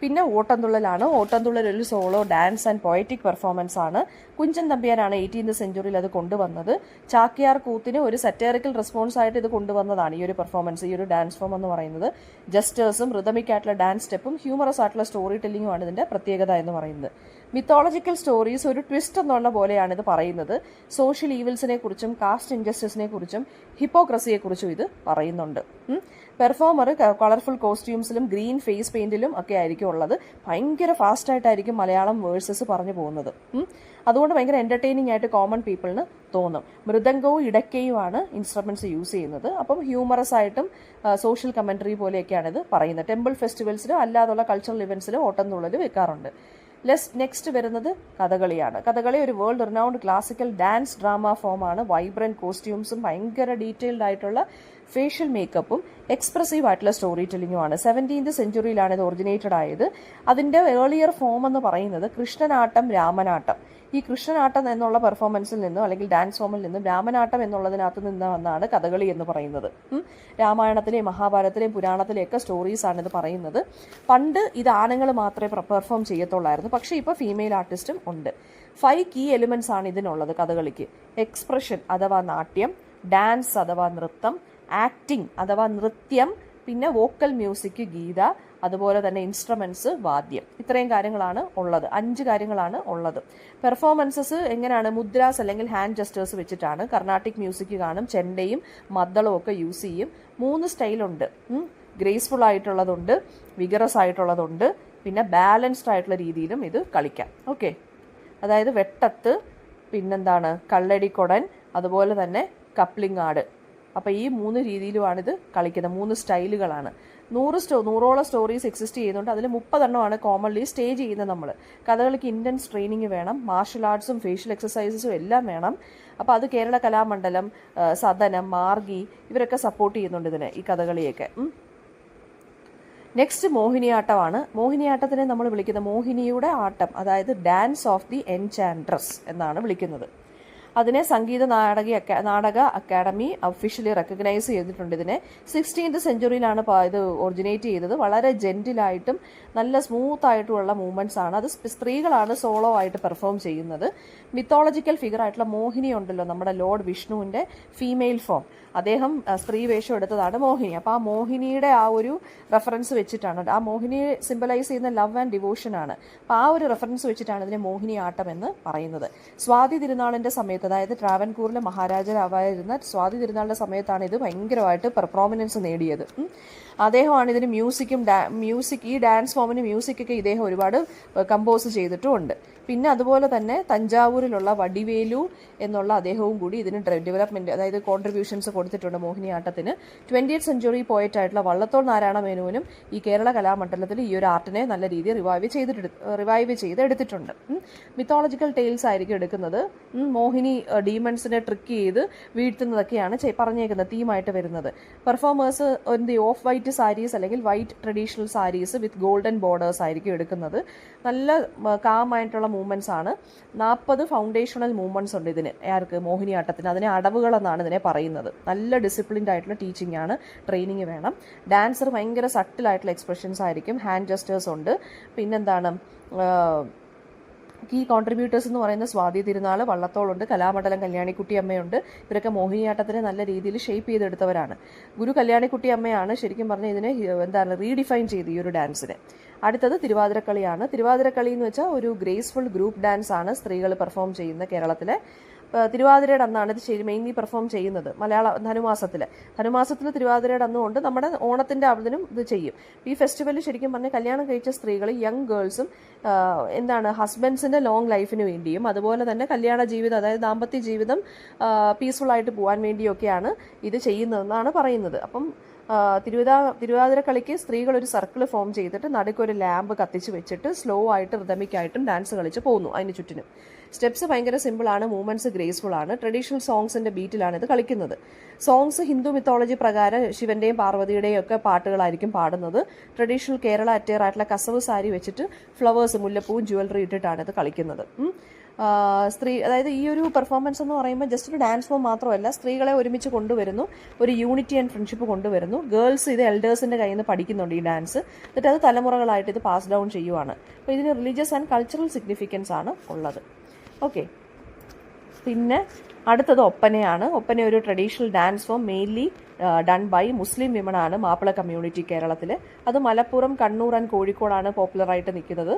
പിന്നെ ഓട്ടംതുള്ളലാണ്. ഓട്ടംതുള്ളൽ ഒരു solo dance and poetic performance ആണ്. കുഞ്ചൻ നമ്പ്യാരാണ് 18th സെഞ്ചുറിയിൽ അത് കൊണ്ടുവന്നത്. ചാക്യാർ കൂത്തിന് ഒരു സറ്റേറിക്കൽ റെസ്പോൺസ് ആയിട്ട് ഇത് കൊണ്ടുവന്നതാണ് ഈ ഒരു പെർഫോമൻസ്, ഈ ഒരു ഡാൻസ് ഫോം എന്ന് പറയുന്നത്. ജസ്റ്റേഴ്സും റിതമിക് ആയിട്ടുള്ള ഡാൻസ് സ്റ്റെപ്പും ഹ്യൂമറസ് ആയിട്ടുള്ള സ്റ്റോറി ടെല്ലിങ്ങുമാണ് ഇതിൻ്റെ പ്രത്യേകത എന്ന് പറയുന്നത്. മിത്തോളജിക്കൽ സ്റ്റോറീസ് ഒരു ട്വിസ്റ്റ് എന്നുള്ള പോലെയാണ് ഇത് പറയുന്നത്. സോഷ്യൽ ഈവിൽസിനെ കുറിച്ചും കാസ്റ്റ് ഇൻജസ്റ്റിസിനെ കുറിച്ചും ഹിപ്പോക്രസിയെക്കുറിച്ചും ഇത് പറയുന്നുണ്ട്. പെർഫോമർ കളർഫുൾ കോസ്റ്റ്യൂംസിലും ഗ്രീൻ ഫേസ് പെയിന്റിലും ഒക്കെ ആയിരിക്കും ഉള്ളത്. ഭയങ്കര ഫാസ്റ്റായിട്ടായിരിക്കും മലയാളം വേഴ്സസ് പറഞ്ഞു പോകുന്നത്. അതുകൊണ്ട് ഭയങ്കര എൻ്റർടൈനിങ് ആയിട്ട് കോമൺ പീപ്പിളിന് തോന്നും. മൃദംഗവും ഇടയ്ക്കയുമാണ് ഇൻസ്ട്രുമെൻറ്റ്സ് യൂസ് ചെയ്യുന്നത്. അപ്പം ഹ്യൂമറസ് ആയിട്ടും സോഷ്യൽ കമൻട്രി പോലെയൊക്കെയാണ് ഇത് പറയുന്നത്. ടെമ്പിൾ ഫെസ്റ്റിവൽസിലും അല്ലാതുള്ള കൾച്ചറൽ ഇവൻറ്റ്സിലും ഓട്ടംതുള്ളൽ വെക്കാറുണ്ട്. നെക്സ്റ്റ് വരുന്നത് കഥകളിയാണ്. കഥകളി ഒരു world renowned classical dance drama ഫോമാണ്. വൈബ്രൻറ്റ് കോസ്റ്റ്യൂംസും ഭയങ്കര ഡീറ്റെയിൽഡ് ആയിട്ടുള്ള ഫേഷ്യൽ മേക്കപ്പും എക്സ്പ്രസീവ് ആയിട്ടുള്ള സ്റ്റോറി ടെല്ലിങ്ങുമാണ്. 17th സെഞ്ചുറിയിലാണ് ഇത് ഒറിജിനേറ്റഡ് ആയത്. അതിൻ്റെ ഏർലിയർ ഫോം എന്ന് പറയുന്നത് കൃഷ്ണനാട്ടം, രാമനാട്ടം. ഈ കൃഷ്ണനാട്ടം എന്നുള്ള പെർഫോമൻസിൽ നിന്നും അല്ലെങ്കിൽ ഡാൻസ് ഫോമിൽ നിന്നും രാമനാട്ടം എന്നുള്ളതിനകത്ത് നിന്ന് വന്നാണ് കഥകളി എന്ന് പറയുന്നത്. രാമായണത്തിലെയും മഹാഭാരതത്തിലെയും പുരാണത്തിലെയൊക്കെ സ്റ്റോറീസാണ് ഇത് പറയുന്നത്. പണ്ട് ഇത് ആണുങ്ങൾ മാത്രമേ പെർഫോം ചെയ്യത്തുള്ളായിരുന്നു, പക്ഷേ ഇപ്പോൾ ഫീമെയിൽ ആർട്ടിസ്റ്റും ഉണ്ട്. 5 കീ എലിമെൻറ്റ്സ് ആണ് ഇതിനുള്ളത് കഥകളിക്ക്. എക്സ്പ്രഷൻ അഥവാ നാട്യം, ഡാൻസ് അഥവാ നൃത്തം, ആക്ടിങ് അഥവാ നൃത്യം, പിന്നെ വോക്കൽ മ്യൂസിക് ഗീത, അതുപോലെ തന്നെ ഇൻസ്ട്രുമെൻറ്റ്സ് വാദ്യം. ഇത്രയും കാര്യങ്ങളാണ് ഉള്ളത്. 5 കാര്യങ്ങളാണ് ഉള്ളത്. പെർഫോമൻസസ് എങ്ങനെയാണ്? മുദ്രാസ് അല്ലെങ്കിൽ ഹാൻഡ് ജസ്റ്റേഴ്സ് വെച്ചിട്ടാണ്. കർണാട്ടിക് മ്യൂസിക് കാണും, ചെണ്ടയും മദ്ദളവും ഒക്കെ യൂസ് ചെയ്യും. 3 സ്റ്റൈലുണ്ട്. ഗ്രേസ്ഫുൾ ആയിട്ടുള്ളതുണ്ട്, വിഗറസ് ആയിട്ടുള്ളതുണ്ട്, പിന്നെ ബാലൻസ്ഡ് ആയിട്ടുള്ള രീതിയിലും ഇത് കളിക്കാം. ഓക്കെ, അതായത് വെട്ടത്ത്, പിന്നെന്താണ് കള്ളടിക്കൊടൻ, അതുപോലെ തന്നെ കപ്ലിംഗ് ആട്. അപ്പോൾ ഈ 3 രീതിയിലുമാണിത് കളിക്കുന്നത്. 3 സ്റ്റൈലുകളാണ്. 100ഓളം സ്റ്റോറീസ് എക്സിസ്റ്റ് ചെയ്യുന്നുണ്ട്. അതിൽ 30 കോമൺലി സ്റ്റേജ് ചെയ്യുന്നത് നമ്മൾ. കഥകളിക്ക് ഇൻറ്റൻസ് ട്രെയിനിങ് വേണം, മാർഷൽ ആർട്സും ഫേഷ്യൽ എക്സസൈസസും എല്ലാം വേണം. അപ്പോൾ അത് കേരള കലാമണ്ഡലം, സദനം, മാർഗി ഇവരൊക്കെ സപ്പോർട്ട് ചെയ്യുന്നുണ്ട് ഇതിനെ, ഈ കഥകളിയൊക്കെ. നെക്സ്റ്റ് മോഹിനിയാട്ടമാണ്. മോഹിനിയാട്ടത്തിനെ നമ്മൾ വിളിക്കുന്നത് മോഹിനിയുടെ ആട്ടം, അതായത് ഡാൻസ് ഓഫ് ദി എൻചാൻട്രസ് എന്നാണ് വിളിക്കുന്നത്. അതിനെ Sangeetha Nataka academy officially recognise ചെയ്തിട്ടുണ്ട്. ഇതിനെ 16th സെഞ്ചുറിയിലാണ് ഇത് ഒറിജിനേറ്റ് ചെയ്തത്. വളരെ ജെന്റിലായിട്ടും നല്ല സ്മൂത്ത് ആയിട്ടുള്ള മൂവ്മെന്റ്സ് ആണ്. അത് സ്ത്രീകളാണ് സോളോ ആയിട്ട് പെർഫോം ചെയ്യുന്നത്. മിത്തോളജിക്കൽ ഫിഗർ ആയിട്ടുള്ള മോഹിനി ഉണ്ടല്ലോ, നമ്മുടെ ലോർഡ് വിഷ്ണുവിൻ്റെ ഫീമെയിൽ ഫോം, അദ്ദേഹം സ്ത്രീ വേഷം എടുത്തതാണ് മോഹിനി. അപ്പോൾ ആ മോഹിനിയുടെ ആ ഒരു റെഫറൻസ് വെച്ചിട്ടാണ്, ആ മോഹിനിയെ സിംബലൈസ് ചെയ്യുന്ന ലവ് ആൻഡ് ഡിവോഷൻ ആണ്. അപ്പോൾ ആ ഒരു റെഫറൻസ് വെച്ചിട്ടാണ് ഇതിനെ മോഹിനിയാട്ടം എന്ന് പറയുന്നത്. സ്വാതി തിരുനാളിൻ്റെ സമയത്ത്, അതായത് ട്രാവൻകൂറിലെ മഹാരാജാവായിരുന്ന സ്വാതി തിരുനാളിൻ്റെ സമയത്താണ് ഇത് ഭയങ്കരമായിട്ട് പെർഫോമൻസ് നേടിയത്. അദ്ദേഹമാണ് ഇതിന് ഈ ഡാൻസ് ഫോമിന് മ്യൂസിക്കൊക്കെ ഇദ്ദേഹം ഒരുപാട് കമ്പോസ് ചെയ്തിട്ടുമുണ്ട്. പിന്നെ അതുപോലെ തന്നെ തഞ്ചാവൂരിലുള്ള വടിവേലു എന്നുള്ള അദ്ദേഹവും കൂടി ഇതിന് ഡെവലപ്മെൻറ്റ്, അതായത് കോൺട്രിബ്യൂഷൻസ് കൊടുത്തിട്ടുണ്ട് മോഹിനിയാട്ടത്തിന്. 20th സെഞ്ചുറി പോയിട്ടായിട്ടുള്ള വള്ളത്തോൾ നാരായണ മേനോനും ഈ കേരള കലാമണ്ഡലത്തിൽ ഈ ഒരു ആർട്ടിനെ നല്ല രീതിയിൽ റിവൈവ് ചെയ്ത് എടുത്തിട്ടുണ്ട്. മിത്തോളജിക്കൽ ടെയിൽസ് ആയിരിക്കും എടുക്കുന്നത്. മോഹിനി ഡീമൺസിനെ ട്രിക്ക് ചെയ്ത് വീഴ്ത്തുന്നതൊക്കെയാണ് പറഞ്ഞേക്കുന്നത് തീമായിട്ട് വരുന്നത്. പെർഫോമേഴ്സ് ഓഫ് വൈറ്റ് സാരീസ് അല്ലെങ്കിൽ white traditional saris with golden borders ആയിരിക്കും എടുക്കുന്നത്. നല്ല കാമായിട്ടുള്ള മൂവ്മെന്റ്സ് ആണ്. 40 ഫൗണ്ടേഷണൽ മൂവ്മെന്റ്സ് ഉണ്ട് ഇതിന്, ആർക്ക്? മോഹിനിയാട്ടത്തിന്. അതിനെ അടവുകൾ എന്നാണ് ഇതിനെ പറയുന്നത്. നല്ല ഡിസിപ്ലിൻഡ് ആയിട്ടുള്ള ടീച്ചിങ് ആണ്, ട്രെയിനിങ് വേണം. ഡാൻസർ ഭയങ്കര സട്ടിലായിട്ടുള്ള എക്സ്പ്രഷൻസ് ആയിരിക്കും. ഹാൻഡ് ജസ്റ്റേഴ്സ് ഉണ്ട്. പിന്നെന്താണ് കീ കോൺട്രിബ്യൂട്ടേഴ്സ് എന്ന് പറയുന്ന സ്വാതി തിരുനാൾ, വള്ളത്തോളുണ്ട്, കലാമണ്ഡലം കല്യാണിക്കുട്ടി അമ്മയുണ്ട്. ഇവരൊക്കെ മോഹിനിയാട്ടത്തിനെ നല്ല രീതിയിൽ ഷേപ്പ് ചെയ്തെടുത്തവരാണ്. ഗുരു കല്യാണിക്കുട്ടി അമ്മയാണ് ശരിക്കും പറഞ്ഞാൽ ഇതിനെ റീഡിഫൈൻ ചെയ്ത് ഈ ഒരു ഡാൻസിനെ. അടുത്തത് തിരുവാതിരക്കളിയാണ്. തിരുവാതിരക്കളി എന്ന് വെച്ചാൽ ഒരു ഗ്രേസ്ഫുൾ ഗ്രൂപ്പ് ഡാൻസ് ആണ് സ്ത്രീകൾ പെർഫോം ചെയ്യുന്ന കേരളത്തിലെ. തിരുവാതിരയുടെ അന്നാണ് ഇത് മെയിൻലി പെർഫോം ചെയ്യുന്നത്. ധനുമാസത്തിൽ തിരുവാതിരയുടെ അന്നുകൊണ്ട് നമ്മുടെ ഓണത്തിൻ്റെ അതിനും ഇത് ചെയ്യും. ഈ ഫെസ്റ്റിവൽ ശരിക്കും പറഞ്ഞാൽ കല്യാണം കഴിച്ച സ്ത്രീകൾ, യങ് ഗേൾസും ഹസ്ബൻഡ്സിൻ്റെ ലോങ് ലൈഫിന് വേണ്ടിയും അതുപോലെ തന്നെ കല്യാണ ജീവിതം, അതായത് ദാമ്പത്യ ജീവിതം പീസ്ഫുൾ ആയിട്ട് പോകാൻ വേണ്ടിയൊക്കെയാണ് ഇത് ചെയ്യുന്നതെന്നാണ് പറയുന്നത്. അപ്പം തിരുവാതിരക്കളിക്ക് സ്ത്രീകൾ ഒരു സർക്കിൾ ഫോം ചെയ്തിട്ട് നടുക്കൊരു ലാമ്പ് കത്തിച്ച് വെച്ചിട്ട് സ്ലോ ആയിട്ട് റിതമിക്കായിട്ടും ഡാൻസ് കളിച്ച് പോകുന്നു അതിന് ചുറ്റിനും. സ്റ്റെപ്സ് ഭയങ്കര സിമ്പിളാണ്, മൂവ്മെൻറ്റ്സ് ഗ്രേസ്ഫുൾ ആണ്. ട്രഡീഷണൽ സോങ്സിൻ്റെ ബീറ്റിലാണ് ഇത് കളിക്കുന്നത്. സോങ്സ് ഹിന്ദു മിത്തോളജി പ്രകാരം ശിവന്റെയും പാർവതിയുടെയും ഒക്കെ പാട്ടുകളായിരിക്കും പാടുന്നത്. ട്രഡീഷണൽ കേരള അറ്റയർ ആയിട്ടുള്ള കസവ് സാരി വെച്ചിട്ട് ഫ്ലവേഴ്സ്, മുല്ലപ്പൂവും ജ്വല്ലറി ഇട്ടിട്ടാണ് ഇത് കളിക്കുന്നത്. അതായത് ഈ ഒരു പെർഫോമൻസ് എന്ന് പറയുമ്പോൾ ജസ്റ്റ് ഒരു ഡാൻസ് ഫോം മാത്രമല്ല, സ്ത്രീകളെ ഒരുമിച്ച് കൊണ്ടുവരുന്നു, ഒരു യൂണിറ്റി ആൻഡ് ഫ്രണ്ട്ഷിപ്പ് കൊണ്ടുവരുന്നു. ഗേൾസ് ഇത് എൽഡേഴ്സിൻ്റെ കയ്യിൽ നിന്ന് പഠിക്കുന്നുണ്ട് ഈ ഡാൻസ്, എന്നിട്ട് അത് തലമുറകളായിട്ട് ഇത് പാസ് ഡൗൺ ചെയ്യുവാണ്. അപ്പോൾ ഇതിന് റിലീജിയസ് ആൻഡ് കൾച്ചറൽ സിഗ്നിഫിക്കൻസ് ആണ് ഉള്ളത്. ഓക്കെ, പിന്നെ അടുത്തത് ഒപ്പനയാണ്. ഒപ്പന ഒരു traditional dance form mainly done by Muslim women ആണ്, മാപ്പിള കമ്മ്യൂണിറ്റി കേരളത്തിൽ. അത് മലപ്പുറം, കണ്ണൂർ ആൻഡ് കോഴിക്കോടാണ് പോപ്പുലറായിട്ട് നിൽക്കുന്നത്.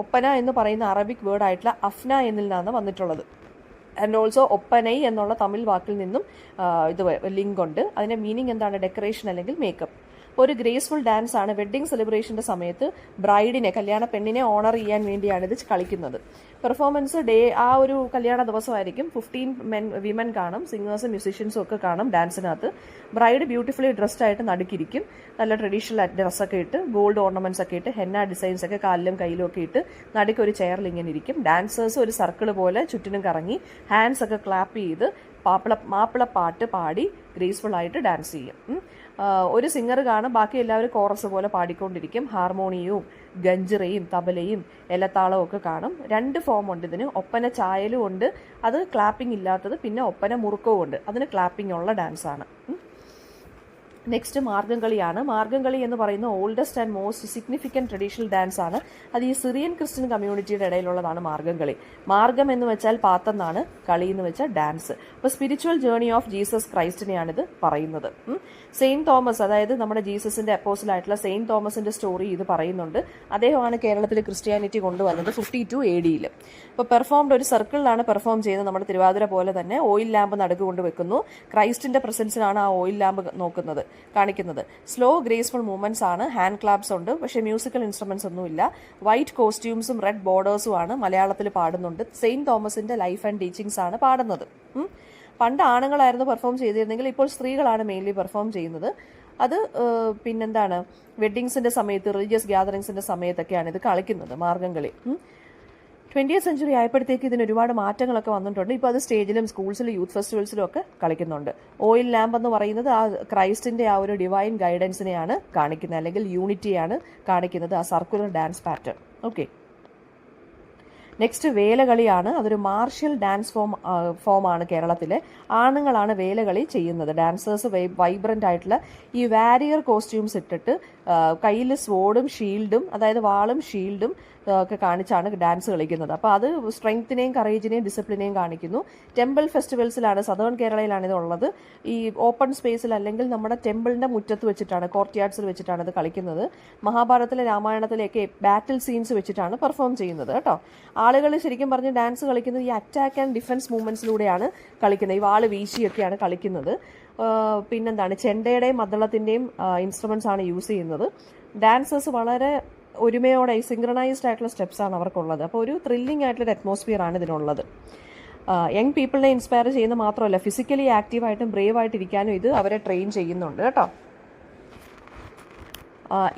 ഒപ്പന എന്ന് പറയുന്ന അറബിക് വേർഡ് ആയിട്ടുള്ള അഫ്ന എന്നിൽ നിന്നാണ് വന്നിട്ടുള്ളത്. ആൻഡ് ഓൾസോ ഒപ്പനൈ എന്നുള്ള തമിഴ് വാക്കിൽ നിന്നും ഇത് ലിങ്ക് ഉണ്ട്. അതിൻ്റെ മീനിങ് എന്താണ്? ഡെക്കറേഷൻ അല്ലെങ്കിൽ മേക്കപ്പ്. ഒരു ഗ്രേസ്ഫുൾ ഡാൻസ് ആണ്. വെഡ്ഡിംഗ് സെലിബ്രേഷൻ്റെ സമയത്ത് ബ്രൈഡിനെ, കല്യാണ പെണ്ണിനെ ഓണർ ചെയ്യാൻ വേണ്ടിയാണ് ഇത് കളിക്കുന്നത്. പെർഫോമൻസ് ആ ഒരു കല്യാണ ദിവസമായിരിക്കും. 15 വിമൻ കാണും, സിംഗേഴ്സും മ്യൂസീഷ്യൻസും ഒക്കെ കാണും ഡാൻസിനകത്ത്. ബ്രൈഡ് ബ്യൂട്ടിഫുള്ളി ഡ്രസ്ഡ് ആയിട്ട് നടുക്കിരിക്കും, നല്ല ട്രഡീഷണൽ ഡ്രസ്സൊക്കെ ഇട്ട്, ഗോൾഡ് ഓർണമെന്റ്സ് ഒക്കെ ഇട്ട്, ഹെന്ന ഡിസൈൻസ് ഒക്കെ കാലിലും കയ്യിലും ഒക്കെ ഇട്ട് നടുക്ക് ഒരു ചെയറിൽ ഇങ്ങനെ ഇരിക്കും. ഡാൻസേഴ്സ് ഒരു സർക്കിൾ പോലെ ചുറ്റിനും കറങ്ങി ഹാൻഡ്സ് ഒക്കെ ക്ലാപ്പ് ചെയ്ത് മാപ്പിള പാട്ട് പാടി ഗ്രേസ്ഫുൾ ആയിട്ട് ഡാൻസ് ചെയ്യും. ഒരു സിംഗർ കാണും, ബാക്കി എല്ലാവരും കോറസ് പോലെ പാടിക്കൊണ്ടിരിക്കും. ഹാർമോണിയവും ഗഞ്ചിറയും തബലയും എലത്താളവും ഒക്കെ കാണും. 2 ഫോം ഉണ്ട് ഇതിന്. ഒപ്പന ചായലും ഉണ്ട്, അത് ക്ലാപ്പിംഗ് ഇല്ലാത്തത്. പിന്നെ ഒപ്പന മുറുക്കവും ഉണ്ട്, അതിന് ക്ലാപ്പിംഗ് ഉള്ള ഡാൻസാണ്. നെക്സ്റ്റ് മാർഗംകളിയാണ്. മാർഗംകളി എന്ന് പറയുന്ന oldest and most significant traditional dance ആണ്. അത് ഈ സിറിയൻ ക്രിസ്ത്യൻ കമ്മ്യൂണിറ്റിയുടെ ഇടയിലുള്ളതാണ് മാർഗംകളി. മാർഗം എന്ന് വെച്ചാൽ പാത്തെന്നാണ്, കളി എന്ന് വെച്ചാൽ ഡാൻസ്. അപ്പോൾ സ്പിരിച്വൽ ജേർണി ഓഫ് ജീസസ് ക്രൈസ്റ്റിനെയാണിത് പറയുന്നത്. സെയിൻറ്റ് തോമസ്, അതായത് നമ്മുടെ ജീസസിന്റെ അപ്പോസിലായിട്ടുള്ള സെയിൻറ്റ് തോമസിന്റെ സ്റ്റോറി ഇത് പറയുന്നുണ്ട്. അദ്ദേഹമാണ് കേരളത്തിൽ ക്രിസ്ത്യാനിറ്റി കൊണ്ടുവന്നത് 52 AD. അപ്പോൾ പെർഫോംഡ് ഒരു സർക്കിളിലാണ് പെർഫോം ചെയ്യുന്നത്. നമ്മുടെ തിരുവാതിര പോലെ തന്നെ ഓയിൽ ലാമ്പ് നടുക്ക് കൊണ്ട് വെക്കുന്നു. ക്രൈസ്റ്റിന്റെ പ്രസൻസിലാണ് ആ ഓയിൽ ലാമ്പ് കാണിക്കുന്നത്. സ്ലോ ഗ്രേസ്ഫുൾ മൂവ്മെന്റ്സ് ആണ്. ഹാൻഡ് ക്ലാപ്സ് ഉണ്ട്, പക്ഷേ മ്യൂസിക്കൽ ഇൻസ്ട്രുമെന്റ്സ് ഒന്നുമില്ല. വൈറ്റ് കോസ്റ്റ്യൂംസും റെഡ് ബോർഡേഴ്സും ആണ്. മലയാളത്തിൽ പാടുന്നുണ്ട്. സെയിൻറ്റ് തോമസിന്റെ ലൈഫ് ആൻഡ് ടീച്ചിങ്സ് ആണ് പാടുന്നത്. പണ്ട് ആണുങ്ങളായിരുന്നു പെർഫോം ചെയ്തിരുന്നെങ്കിൽ ഇപ്പോൾ സ്ത്രീകളാണ് മെയിൻലി പെർഫോം ചെയ്യുന്നത്. അത് പിന്നെന്താണ്, വെഡ്ഡിങ്സിന്റെ സമയത്ത്, റിലീജിയസ് ഗ്യാതറിങ്സിന്റെ സമയത്തൊക്കെയാണ് ഇത് കളിക്കുന്നത് മാർഗംകളി. 20th സെഞ്ചുറി ആയപ്പോഴത്തേക്ക് ഇതിന് ഒരുപാട് മാറ്റങ്ങളൊക്കെ വന്നിട്ടുണ്ട്. ഇപ്പോൾ അത് സ്റ്റേജിലും സ്കൂൾസിലും യൂത്ത് ഫെസ്റ്റിവൽസിലും ഒക്കെ കളിക്കുന്നുണ്ട്. ഓയിൽ ലാമ്പ് എന്ന് പറയുന്നത് ആ ക്രൈസ്റ്റിന്റെ ആ ഒരു ഡിവൈൻ ഗൈഡൻസിനെയാണ് കാണിക്കുന്നത്, അല്ലെങ്കിൽ യൂണിറ്റിയാണ് കാണിക്കുന്നത്, ആ circular dance pattern. Okay, next വേലകളിയാണ്. അതൊരു മാർഷ്യൽ ഡാൻസ് ഫോമാണ് കേരളത്തിലെ. ആണുങ്ങളാണ് വേലകളി ചെയ്യുന്നത്. ഡാൻസേഴ്സ് വൈബ്രൻ്റ് ആയിട്ടുള്ള ഈ വാരിയർ കോസ്റ്റ്യൂംസ് ഇട്ടിട്ട് കയ്യിൽ സ്വോർഡും ഷീൽഡും, അതായത് വാളും ഷീൽഡും ഒക്കെ കാണിച്ചാണ് ഡാൻസ് കളിക്കുന്നത്. അപ്പോൾ അത് സ്ട്രെങ്ത്തിനെയും കറേജിനെയും ഡിസിപ്ലിനെയും കാണിക്കുന്നു. ടെമ്പിൾ ഫെസ്റ്റിവൽസിലാണ്, സദേൺ കേരളയിലാണ് ഇതുള്ളത്. ഈ ഓപ്പൺ സ്പേസിൽ അല്ലെങ്കിൽ നമ്മുടെ ടെമ്പിളിൻ്റെ മുറ്റത്ത് വെച്ചിട്ടാണ്, കോർട്ട് യാർഡ്സിൽ വെച്ചിട്ടാണ് ഇത് കളിക്കുന്നത്. മഹാഭാരതത്തിലെ രാമായണത്തിലേക്ക് ബാറ്റിൽ സീൻസ് വെച്ചിട്ടാണ് പെർഫോം ചെയ്യുന്നത് കേട്ടോ. ആളുകൾ ശരിക്കും പറഞ്ഞ് ഡാൻസ് കളിക്കുന്നത് ഈ അറ്റാക്ക് ആൻഡ് ഡിഫൻസ് മൂവ്മെൻറ്റ്സിലൂടെയാണ് കളിക്കുന്നത്. ഈ വാള് വീശിയൊക്കെയാണ് കളിക്കുന്നത്. പിന്നെന്താണ്, ചെണ്ടയുടെയും മദ്ദളത്തിൻ്റെയും ഇൻസ്ട്രുമെൻറ്റ്സ് ആണ് യൂസ് ചെയ്യുന്നത്. ഡാൻസേഴ്സ് വളരെ ഒരുമയോടെ സിങ്ക്രണൈസ്ഡ് ആയിട്ടുള്ള സ്റ്റെപ്സാണ് അവർക്കുള്ളത്. അപ്പോൾ ഒരു ത്രില്ലിംഗ് ആയിട്ടുള്ളൊരു അറ്റ്മോസ്ഫിയർ ആണ് ഇതിനുള്ളത്. യങ് പീപ്പിളിനെ ഇൻസ്പയർ ചെയ്യുന്ന മാത്രമല്ല, ഫിസിക്കലി ആക്റ്റീവായിട്ടും ബ്രേവ് ആയിട്ടിരിക്കാനും ഇത് അവരെ ട്രെയിൻ ചെയ്യുന്നുണ്ട് കേട്ടോ.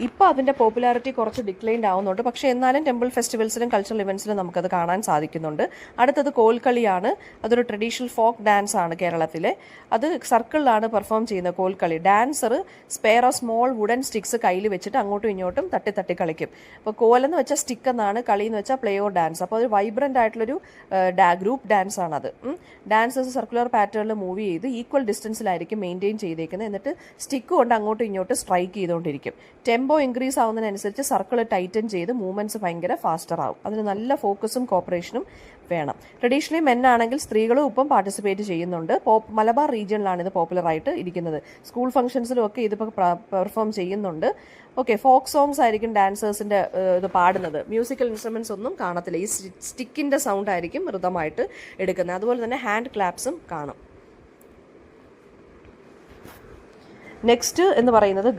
ഇപ്പോൾ അതിൻ്റെ പോപ്പുലാരിറ്റി കുറച്ച് ഡിക്ലൈൻഡ് ആവുന്നുണ്ട്, പക്ഷേ എന്നാലും ടെമ്പിൾ ഫെസ്റ്റിവൽസിലും കൾച്ചറൽ ഇവൻറ്റ്സിലും നമുക്കത് കാണാൻ സാധിക്കുന്നുണ്ട്. അടുത്തത് കോൽക്കളിയാണ്. അതൊരു ട്രഡീഷണൽ ഫോക്ക് ഡാൻസ് ആണ് കേരളത്തിലെ. അത് സർക്കിളിലാണ് പെർഫോം ചെയ്യുന്നത് Kolkali. Dancer spare of small wooden sticks കയ്യിൽ വെച്ചിട്ട് അങ്ങോട്ടും ഇങ്ങോട്ടും തട്ടി കളിക്കും. അപ്പോൾ കോലെന്ന് വെച്ചാൽ സ്റ്റിക്ക് എന്നാണ്, കളി എന്ന് വെച്ചാൽ പ്ലേ ഓർ ഡാൻസ്. അപ്പോൾ അത് വൈബ്രൻ്റ് ആയിട്ടുള്ളൊരു ഗ്രൂപ്പ് ഡാൻസ് ആണത്. ഡാൻസേഴ്സ് സർക്കുലർ പാറ്റേണിൽ മൂവ് ചെയ്ത് ഈക്വൽ ഡിസ്റ്റൻസിലായിരിക്കും മെയിൻറ്റെയിൻ ചെയ്തേക്കുന്നത്. എന്നിട്ട് സ്റ്റിക്ക് കൊണ്ട് അങ്ങോട്ടും ഇങ്ങോട്ടും സ്ട്രൈക്ക് ചെയ്തുകൊണ്ടിരിക്കും. ടെമ്പോ ഇൻക്രീസ് ആവുന്നതിനനുസരിച്ച് സർക്കിൾ ടൈറ്റൻ ചെയ്ത് മൂവ്മെന്റ്സ് ഭയങ്കര ഫാസ്റ്റർ ആവും. അതിന് നല്ല ഫോക്കസും കോപ്പറേഷനും വേണം. ട്രഡീഷണലി മെൻ ആണെങ്കിൽ സ്ത്രീകളും ഇപ്പം പാർട്ടിസിപ്പേറ്റ് ചെയ്യുന്നുണ്ട്. മലബാർ റീജിയനിലാണ് ഇത് പോപ്പുലർ ആയിട്ട് ഇരിക്കുന്നത്. സ്കൂൾ ഫംഗ്ഷൻസിലും ഒക്കെ ഇതിപ്പോൾ പെർഫോം ചെയ്യുന്നുണ്ട്. ഓക്കെ, ഫോക്ക് സോങ്സ് ആയിരിക്കും ഡാൻസേഴ്സിൻ്റെ ഇത് പാടുന്നത്. മ്യൂസിക്കൽ ഇൻസ്ട്രുമെൻറ്റ്സ് ഒന്നും കാണത്തില്ല. ഈ സ്റ്റിക്കിൻ്റെ സൗണ്ട് ആയിരിക്കും ഋതമായിട്ട് എടുക്കുന്നത്. അതുപോലെ തന്നെ ഹാൻഡ് ക്ലാപ്സും കാണും. നെക്സ്റ്റ് എന്ന് പറയുന്നത്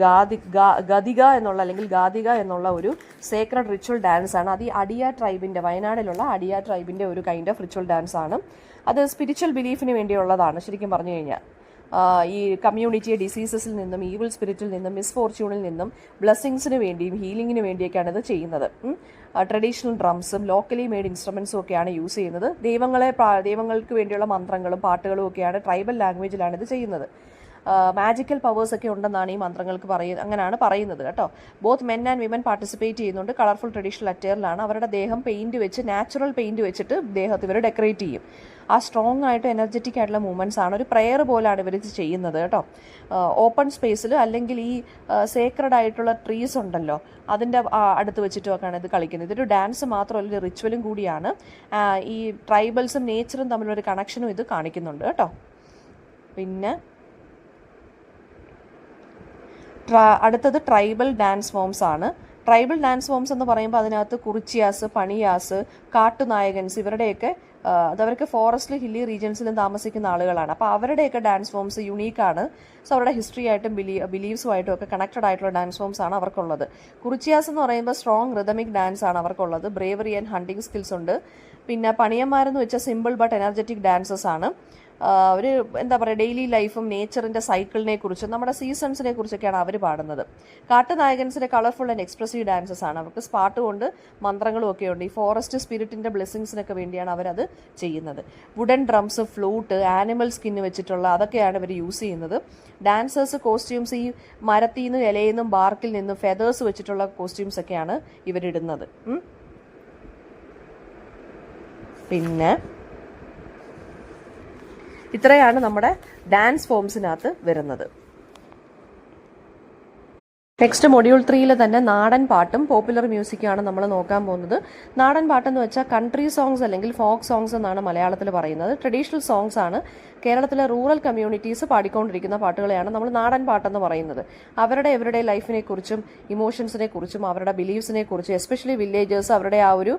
ഗതിക എന്നുള്ള അല്ലെങ്കിൽ ഗാതിക എന്നുള്ള ഒരു സേക്രഡ് റിച്വൽ ഡാൻസ് ആണ്. അത് ഈ അടിയ ട്രൈബിൻ്റെ, വയനാടിലുള്ള അടിയ ട്രൈബിൻ്റെ ഒരു കൈൻഡ് ഓഫ് റിച്വൽ ഡാൻസ് ആണ്. അത് സ്പിരിച്വൽ ബിലീഫിന് വേണ്ടിയുള്ളതാണ്. ശരിക്കും പറഞ്ഞു കഴിഞ്ഞാൽ ഈ കമ്മ്യൂണിറ്റിയെ ഡിസീസസിൽ നിന്നും, ഈവിൾ സ്പിരിറ്റിൽ നിന്നും, മിസ്ഫോർച്യൂണിൽ നിന്നും ബ്ലെസ്സിങ്സിന് വേണ്ടിയും ഹീലിങ്ങിന് വേണ്ടിയൊക്കെയാണ് ഇത് ചെയ്യുന്നത്. ട്രഡീഷണൽ ഡ്രംസും ലോക്കലി മെയ്ഡ് ഇൻസ്ട്രുമെൻസും ഒക്കെയാണ് യൂസ് ചെയ്യുന്നത്. ദൈവങ്ങൾക്ക് വേണ്ടിയുള്ള മന്ത്രങ്ങളും പാട്ടുകളും ഒക്കെയാണ് ട്രൈബൽ ലാംഗ്വേജിലാണ് ഇത് ചെയ്യുന്നത്. മാജിക്കൽ പവേഴ്സ് ഒക്കെ ഉണ്ടെന്നാണ് ഈ മന്ത്രങ്ങൾക്ക് അങ്ങനെയാണ് പറയുന്നത് കേട്ടോ. Both men and women participate ചെയ്യുന്നുണ്ട്. കളർഫുൾ ട്രഡീഷണൽ അറ്റയറിലാണ്. അവരുടെ ദേഹം പെയിന്റ് വെച്ച്, നാച്ചുറൽ പെയിന്റ് വെച്ചിട്ട് ദേഹത്ത് ഇവർ ഡെക്കറേറ്റ് ചെയ്യും. ആ സ്ട്രോങ് ആയിട്ട് എനർജറ്റിക് ആയിട്ടുള്ള മൂവ്മെൻറ്റ്സ് ആണ്. ഒരു പ്രെയർ പോലാണ് ഇവർ ഇത് ചെയ്യുന്നത് കേട്ടോ. ഓപ്പൺ സ്പേസിൽ അല്ലെങ്കിൽ ഈ സേക്രഡ് ആയിട്ടുള്ള ട്രീസ് ഉണ്ടല്ലോ, അതിൻ്റെ അടുത്ത് വെച്ചിട്ടുമൊക്കെയാണ് ഇത് കളിക്കുന്നത്. ഇതൊരു ഡാൻസ് മാത്രമല്ല, ഒരു റിച്വലും കൂടിയാണ്. ഈ ട്രൈബൽസും നേച്ചറും തമ്മിലൊരു കണക്ഷനും ഇത് കാണിക്കുന്നുണ്ട് കേട്ടോ. പിന്നെ അടുത്തത് ട്രൈബൽ ഡാൻസ് ഫോംസ് ആണ്. ട്രൈബൽ ഡാൻസ് ഫോംസ് എന്ന് പറയുമ്പോൾ അതിനകത്ത് കുറിച്യാസ്, പണിയാസ്, കാട്ടുനായകൻസ്, ഇവരുടെയൊക്കെ അതവർക്ക് ഫോറസ്റ്റിൽ ഹില്ലി റീജിയൻസിലും താമസിക്കുന്ന ആളുകളാണ്. അപ്പോൾ അവരുടെയൊക്കെ ഡാൻസ് ഫോംസ് യുണീക്കാണ്. സോ അവരുടെ ഹിസ്റ്ററി ആയിട്ടും ബിലീവ്സുമായിട്ടും ഒക്കെ കണക്റ്റഡ് ആയിട്ടുള്ള ഡാൻസ് ഫോംസ് ആണ് അവർക്കുള്ളത്. കുറിച്യാസ് എന്ന് പറയുമ്പോൾ സ്ട്രോങ് റിതമിക് ഡാൻസ് ആണ് അവർക്കുള്ളത്. ബ്രേവറി ആൻഡ് ഹണ്ടിങ് സ്കിൽസ് ഉണ്ട്. പിന്നെ പണിയന്മാരെന്ന് വെച്ചാൽ സിമ്പിൾ ബട്ട് എനർജറ്റിക് ഡാൻസസ് ആണ്. ഒരു എന്താ പറയുക, ഡെയിലി ലൈഫും നേച്ചറിൻ്റെ സൈക്കിളിനെ കുറിച്ചും നമ്മുടെ സീസൺസിനെ കുറിച്ചൊക്കെയാണ് അവർ പാടുന്നത്. കാട്ടുനായകൻസിൻ്റെ കളർഫുൾ ആൻഡ് എക്സ്പ്രസീവ് ഡാൻസസ് ആണ്. അവർക്ക് സ്പാട്ട് കൊണ്ട് മന്ത്രങ്ങളും ഒക്കെ ഉണ്ട്. ഈ ഫോറസ്റ്റ് സ്പിരിറ്റിൻ്റെ ബ്ലെസ്സിങ്സിനൊക്കെ വേണ്ടിയാണ് അവരത് ചെയ്യുന്നത്. Wooden drums, flute, animal skin വെച്ചിട്ടുള്ള അതൊക്കെയാണ് ഇവർ യൂസ് ചെയ്യുന്നത്. ഡാൻസേഴ്സ് കോസ്റ്റ്യൂംസ് ഈ മരത്തിൽ നിന്നും ഇലയിൽ നിന്നും ബാർക്കിൽ നിന്നും ഫെതേഴ്സ് വെച്ചിട്ടുള്ള കോസ്റ്റ്യൂംസ് ഒക്കെയാണ് ഇവരിടുന്നത്. പിന്നെ ഇത്രയാണ് നമ്മുടെ ഡാൻസ് ഫോംസിനകത്ത് വരുന്നത്. നെക്സ്റ്റ് മൊഡ്യൂൾ 3 തന്നെ നാടൻ പാട്ടും പോപ്പുലർ മ്യൂസിക്കാണ് നമ്മൾ നോക്കാൻ പോകുന്നത്. നാടൻ പാട്ടെന്ന് വെച്ചാൽ കൺട്രി സോങ്സ് അല്ലെങ്കിൽ ഫോക്ക് സോങ്സ് എന്നാണ് മലയാളത്തിൽ പറയുന്നത്. ട്രഡീഷണൽ സോങ്സ് ആണ്. കേരളത്തിലെ റൂറൽ കമ്മ്യൂണിറ്റീസ് പാടിക്കൊണ്ടിരിക്കുന്ന പാട്ടുകളെയാണ് നമ്മൾ നാടൻ പാട്ടെന്ന് പറയുന്നത്. അവരുടെ ലൈഫിനെ കുറിച്ചും ഇമോഷൻസിനെ കുറിച്ചും അവരുടെ ബിലീവ്സിനെ കുറിച്ചും, എസ്പെഷ്യലി വില്ലേജേഴ്സ് അവരുടെ ആ ഒരു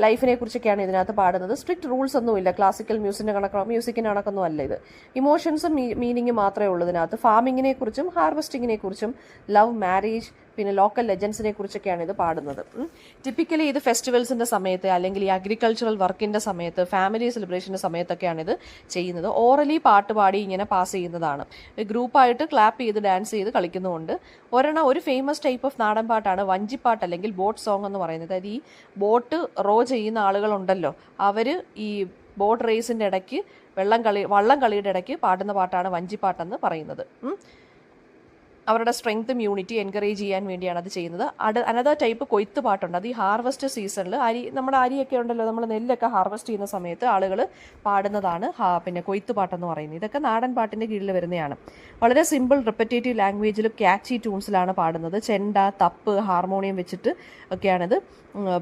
ലൈഫിനെ കുറിച്ചൊക്കെയാണ് ഇതിനകത്ത് പാടുന്നത്. സ്ട്രിക്റ്റ് റൂൾസ് ഒന്നുമില്ല. ക്ലാസിക്കൽ മ്യൂസിക്കിന് കണക്കൊന്നും അല്ല ഇത്. ഇമോഷൻസും മീനിങ്ങും മാത്രമേ ഉള്ളൂ ഇതിനകത്ത്. ഫാമിങ്ങിനെ കുറിച്ചും ഹാർവെസ്റ്റിങ്ങിനെ കുറിച്ചും, ലവ്, മാരേജ്, പിന്നെ ലോക്കൽ ലെജൻസിനെ കുറിച്ചൊക്കെയാണ് ഇത് പാടുന്നത്. ടിപ്പിക്കലി ഇത് ഫെസ്റ്റിവൽസിന്റെ സമയത്ത് അല്ലെങ്കിൽ ഈ അഗ്രികൾച്ചറൽ വർക്കിന്റെ സമയത്ത്, ഫാമിലി സെലിബ്രേഷന്റെ സമയത്തൊക്കെയാണ് ഇത് ചെയ്യുന്നത്. ഓറലി പാട്ട് പാടി ഇങ്ങനെ പാസ് ചെയ്യുന്നതാണ്. ഗ്രൂപ്പായിട്ട് ക്ലാപ്പ് ചെയ്ത് ഡാൻസ് ചെയ്ത് കളിക്കുന്നുമുണ്ട്. ഒരു ഫേമസ് ടൈപ്പ് ഓഫ് നാടൻ പാട്ടാണ് വഞ്ചിപ്പാട്ട് അല്ലെങ്കിൽ ബോട്ട് സോങ് എന്ന് പറയുന്നത്. അതായത് ഈ ബോട്ട് റോ ചെയ്യുന്ന ആളുകളുണ്ടല്ലോ, അവർ ഈ ബോട്ട് റേസിന്റെ ഇടയ്ക്ക് വള്ളം കളിയുടെ ഇടയ്ക്ക് പാടുന്ന പാട്ടാണ് വഞ്ചിപ്പാട്ടെന്ന് പറയുന്നത്. അവരുടെ സ്ട്രെങ്ത്തും യൂണിറ്റി എൻകറേജ് ചെയ്യാൻ വേണ്ടിയാണ് അത് ചെയ്യുന്നത്. അനദർ ടൈപ്പ് കൊയ്ത്ത് പാട്ടുണ്ട്. അത് ഈ ഹാർവസ്റ്റ് സീസണിൽ നമ്മുടെ അരിയൊക്കെ ഉണ്ടല്ലോ, നമ്മൾ നെല്ലൊക്കെ ഹാർവസ്റ്റ് ചെയ്യുന്ന സമയത്ത് ആളുകൾ പാടുന്നതാണ് പിന്നെ കൊയ്ത്ത് പാട്ടെന്ന് പറയുന്നത്. ഇതൊക്കെ നാടൻ പാട്ടിൻ്റെ കീഴിൽ വരുന്നതാണ്. വളരെ സിമ്പിൾ റിപ്പറ്റേറ്റീവ് ലാംഗ്വേജിലും ക്യാച്ചി ട്യൂൺസിലാണ് പാടുന്നത്. ചെണ്ട, തപ്പ്, ഹാർമോണിയം വെച്ചിട്ട് ഒക്കെയാണിത്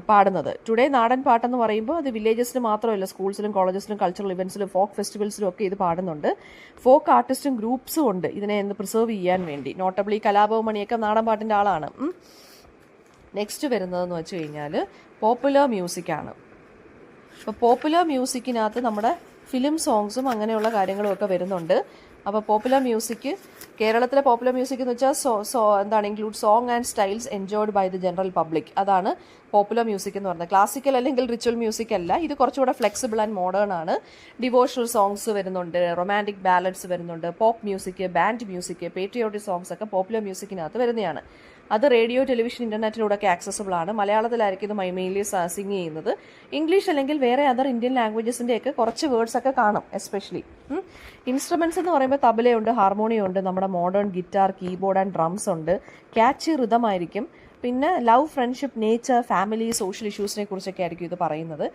പാടുന്നത്. ടുഡേ നാടൻ പാട്ടെന്ന് പറയുമ്പോൾ അത് വില്ലേജസിൽ മാത്രമല്ല, സ്കൂൾസിലും കോളേജസിലും കൾച്ചറൽ ഇവൻറ്റ്സിലും ഫോക്ക് ഫെസ്റ്റിവൽസിലും ഒക്കെ ഇത് പാടുന്നുണ്ട്. ഫോക്ക് ആർട്ടിസ്റ്റും ഗ്രൂപ്പ്സും ഉണ്ട് ഇതിനെ പ്രിസർവ് ചെയ്യാൻ വേണ്ടി. നോട്ടബിളി കലാഭവമണിയൊക്കെ നാടൻ പാട്ടിൻ്റെ ആളാണ്. നെക്സ്റ്റ് വരുന്നതെന്ന് വെച്ച് കഴിഞ്ഞാൽ പോപ്പുലർ മ്യൂസിക്കാണ്. അപ്പോൾ പോപ്പുലർ മ്യൂസിക്കിനകത്ത് നമ്മുടെ ഫിലിം സോങ്സും അങ്ങനെയുള്ള കാര്യങ്ങളും ഒക്കെ വരുന്നുണ്ട്. അപ്പോൾ പോപ്പുലർ മ്യൂസിക്, കേരളത്തിലെ പോപ്പുലർ മ്യൂസിക് എന്ന് വെച്ചാൽ include song and styles enjoyed by the general public. അതാണ് പോപ്പുലർ മ്യൂസിക് എന്ന് പറയുന്നത്. ക്ലാസിക്കൽ അല്ലെങ്കിൽ റിച്വൽ മ്യൂസിക് അല്ല, ഇത് കുറച്ചുകൂടെ ഫ്ലെക്സിബിൾ ആൻഡ് മോഡേൺ ആണ്. ഡിവോഷണൽ സോങ്സ് വരുന്നുണ്ട്, റൊമാൻറ്റിക് ബാലഡ്സ് വരുന്നുണ്ട്, pop music, band music, patriotic songs ഒക്കെ പോപ്പുലർ മ്യൂസിക്കിനകത്ത് വരുന്നതാണ്. അത് റേഡിയോ, ടെലിവിഷൻ, ഇന്റർനെറ്റിലൂടെയൊക്കെ ആക്സസിബിൾ ആണ്. മലയാളത്തിലായിരിക്കും ഇത് മെയിൻലി സിംഗ് ചെയ്യുന്നത്. ഇംഗ്ലീഷ് അല്ലെങ്കിൽ വേറെ അതർ ഇന്ത്യൻ ലാംഗ്വേജസിൻ്റെയൊക്കെ കുറച്ച് വേർഡ്സ് ഒക്കെ കാണും. എസ്പെഷ്യലി ഇൻസ്ട്രുമെന്റ്സ് എന്ന് പറയുമ്പോൾ തബലയുണ്ട്, ഹാർമോണിയം ഉണ്ട്, നമ്മുടെ modern guitar, keyboard and drums ഉണ്ട്. ക്യാച്ചി റിതമായിരിക്കും. പിന്നെ love, friendship, nature, family, social ഇഷ്യൂസിനെ കുറിച്ചൊക്കെ ആയിരിക്കും ഇത് പറയുന്നത്.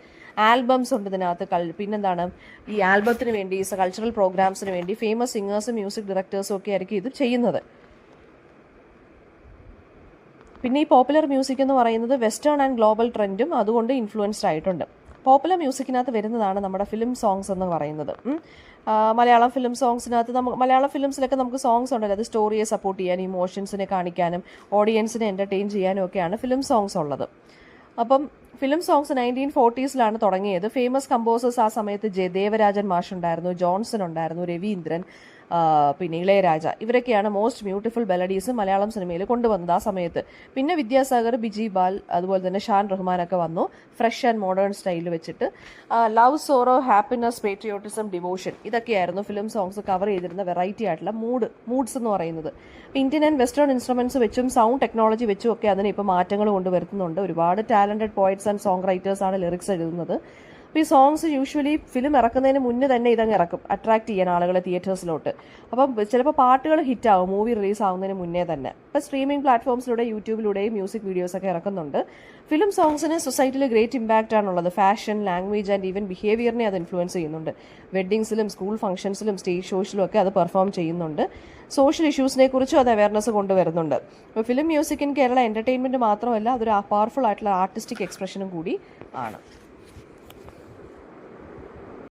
ആൽബംസ് ഉണ്ട് ഇതിനകത്ത്. പിന്നെന്താണ്, ഈ ആൽബത്തിന് വേണ്ടി, കൾച്ചറൽ പ്രോഗ്രാംസിന് വേണ്ടി ഫേമസ് സിംഗേഴ്സും മ്യൂസിക് ഡയറക്ടേഴ്സും ഒക്കെ ആയിരിക്കും ഇത് ചെയ്യുന്നത്. പിന്നെ ഈ പോപ്പുലർ മ്യൂസിക് എന്ന് പറയുന്നത് വെസ്റ്റേൺ ആൻഡ് ഗ്ലോബൽ ട്രെൻഡും അതുകൊണ്ട് ഇൻഫ്ലുവൻസ്ഡ് ആയിട്ടുണ്ട്. പോപ്പുലർ മ്യൂസിക്കിനകത്ത് വരുന്നതാണ് നമ്മുടെ ഫിലിം സോങ്സ് എന്ന് പറയുന്നത്. മലയാളം ഫിലിം സോങ്സിനകത്ത് മലയാളം ഫിലിംസിലൊക്കെ നമുക്ക് സോങ്സ് ഉണ്ടല്ലോ, അത് സ്റ്റോറിയെ സപ്പോർട്ട് ചെയ്യാനും ഇമോഷൻസിനെ കാണിക്കാനും ഓഡിയൻസിനെ എൻ്റർടൈൻ ചെയ്യാനും ഒക്കെയാണ് ഫിലിം സോങ്സ് ഉള്ളത്. അപ്പം ഫിലിം സോങ്സ് 1940s തുടങ്ങിയത്. ഫേമസ് കമ്പോസേഴ്സ് ആ സമയത്ത് ദേവരാജൻ മാഷ് ഉണ്ടായിരുന്നു, ജോൺസൺ ഉണ്ടായിരുന്നു, രവീന്ദ്രൻ, പിന്നെ ഇളയരാജ, ഇവരൊക്കെയാണ് മോസ്റ്റ് ബ്യൂട്ടിഫുൾ മെലഡീസ് മലയാളം സിനിമയിൽ കൊണ്ടുവന്നത് ആ സമയത്ത്. പിന്നെ വിദ്യാസാഗർ, ബിജി ബാൽ, അതുപോലെ തന്നെ ഷാൻ റഹ്മാനൊക്കെ വന്നു ഫ്രഷ് ആൻഡ് മോഡേൺ സ്റ്റൈലിൽ വെച്ചിട്ട്. Love, sorrow, happiness, patriotism, devotion, ഇതൊക്കെയായിരുന്നു ഫിലിം സോങ്സ് കവർ ചെയ്തിരുന്ന വെറൈറ്റി ആയിട്ടുള്ള മൂഡ്സ് എന്ന് പറയുന്നത്. ഇന്ത്യൻ ആൻഡ് വെസ്റ്റേൺ ഇൻസ്ട്രുമെന്റ്സ് വെച്ചും സൗണ്ട് ടെക്നോളജി വെച്ചും ഒക്കെ അതിന് ഇപ്പോൾ മാറ്റങ്ങൾ കൊണ്ടുവരുത്തുന്നുണ്ട്. ഒരുപാട് ടാലന്റഡ് പോയറ്റ്സ് ആൻഡ് സോങ് റൈറ്റേഴ്സാണ് ലിറിക്സ് എഴുതുന്നത്. അപ്പോൾ ഈ സോങ്സ് യൂഷ്വലി ഫിലിം ഇറക്കുന്നതിന് മുന്നേ തന്നെ ഇതങ്ങ് ഇറക്കും, അട്രാക്ട് ചെയ്യാൻ ആളുകളെ തിയേറ്റേഴ്സിലോട്ട്. അപ്പം ചിലപ്പോൾ പാട്ടുകൾ ഹിറ്റാവും മൂവി റിലീസ് ആവുന്നതിന് മുന്നേ തന്നെ. ഇപ്പോൾ സ്ട്രീമിംഗ് പ്ലാറ്റ്ഫോംസിലൂടെ യൂട്യൂബിലൂടെയും മ്യൂസിക് വീഡിയോസൊക്കെ ഇറക്കുന്നുണ്ട്. ഫിലിം സോങ്സിന് സൊസൈറ്റിയിൽ ഗ്രേറ്റ് ഇമ്പാക്റ്റ് ആണുള്ളത്. ഫാഷൻ, ലാംഗ്വേജ് ആൻഡ് ഈവൻ ബിഹേവിയറിനെ അത് ഇൻഫ്ലുവൻസ് ചെയ്യുന്നുണ്ട്. വെഡ്ഡിങ്സിലും സ്കൂൾ ഫംഗ്ഷൻസിലും സ്റ്റേജ് ഷോസിലും ഒക്കെ അത് പെർഫോം ചെയ്യുന്നുണ്ട്. സോഷ്യൽ ഇഷ്യൂസിനെ കുറിച്ചും അത് അവയർനെസ് കൊണ്ടുവരുന്നുണ്ട്. അപ്പോൾ film music in Kerala entertainment മാത്രമല്ല, അതൊരു പവർഫുൾ ആയിട്ടുള്ള ആർട്ടിസ്റ്റിക് എക്സ്പ്രഷനും കൂടി ആണ്.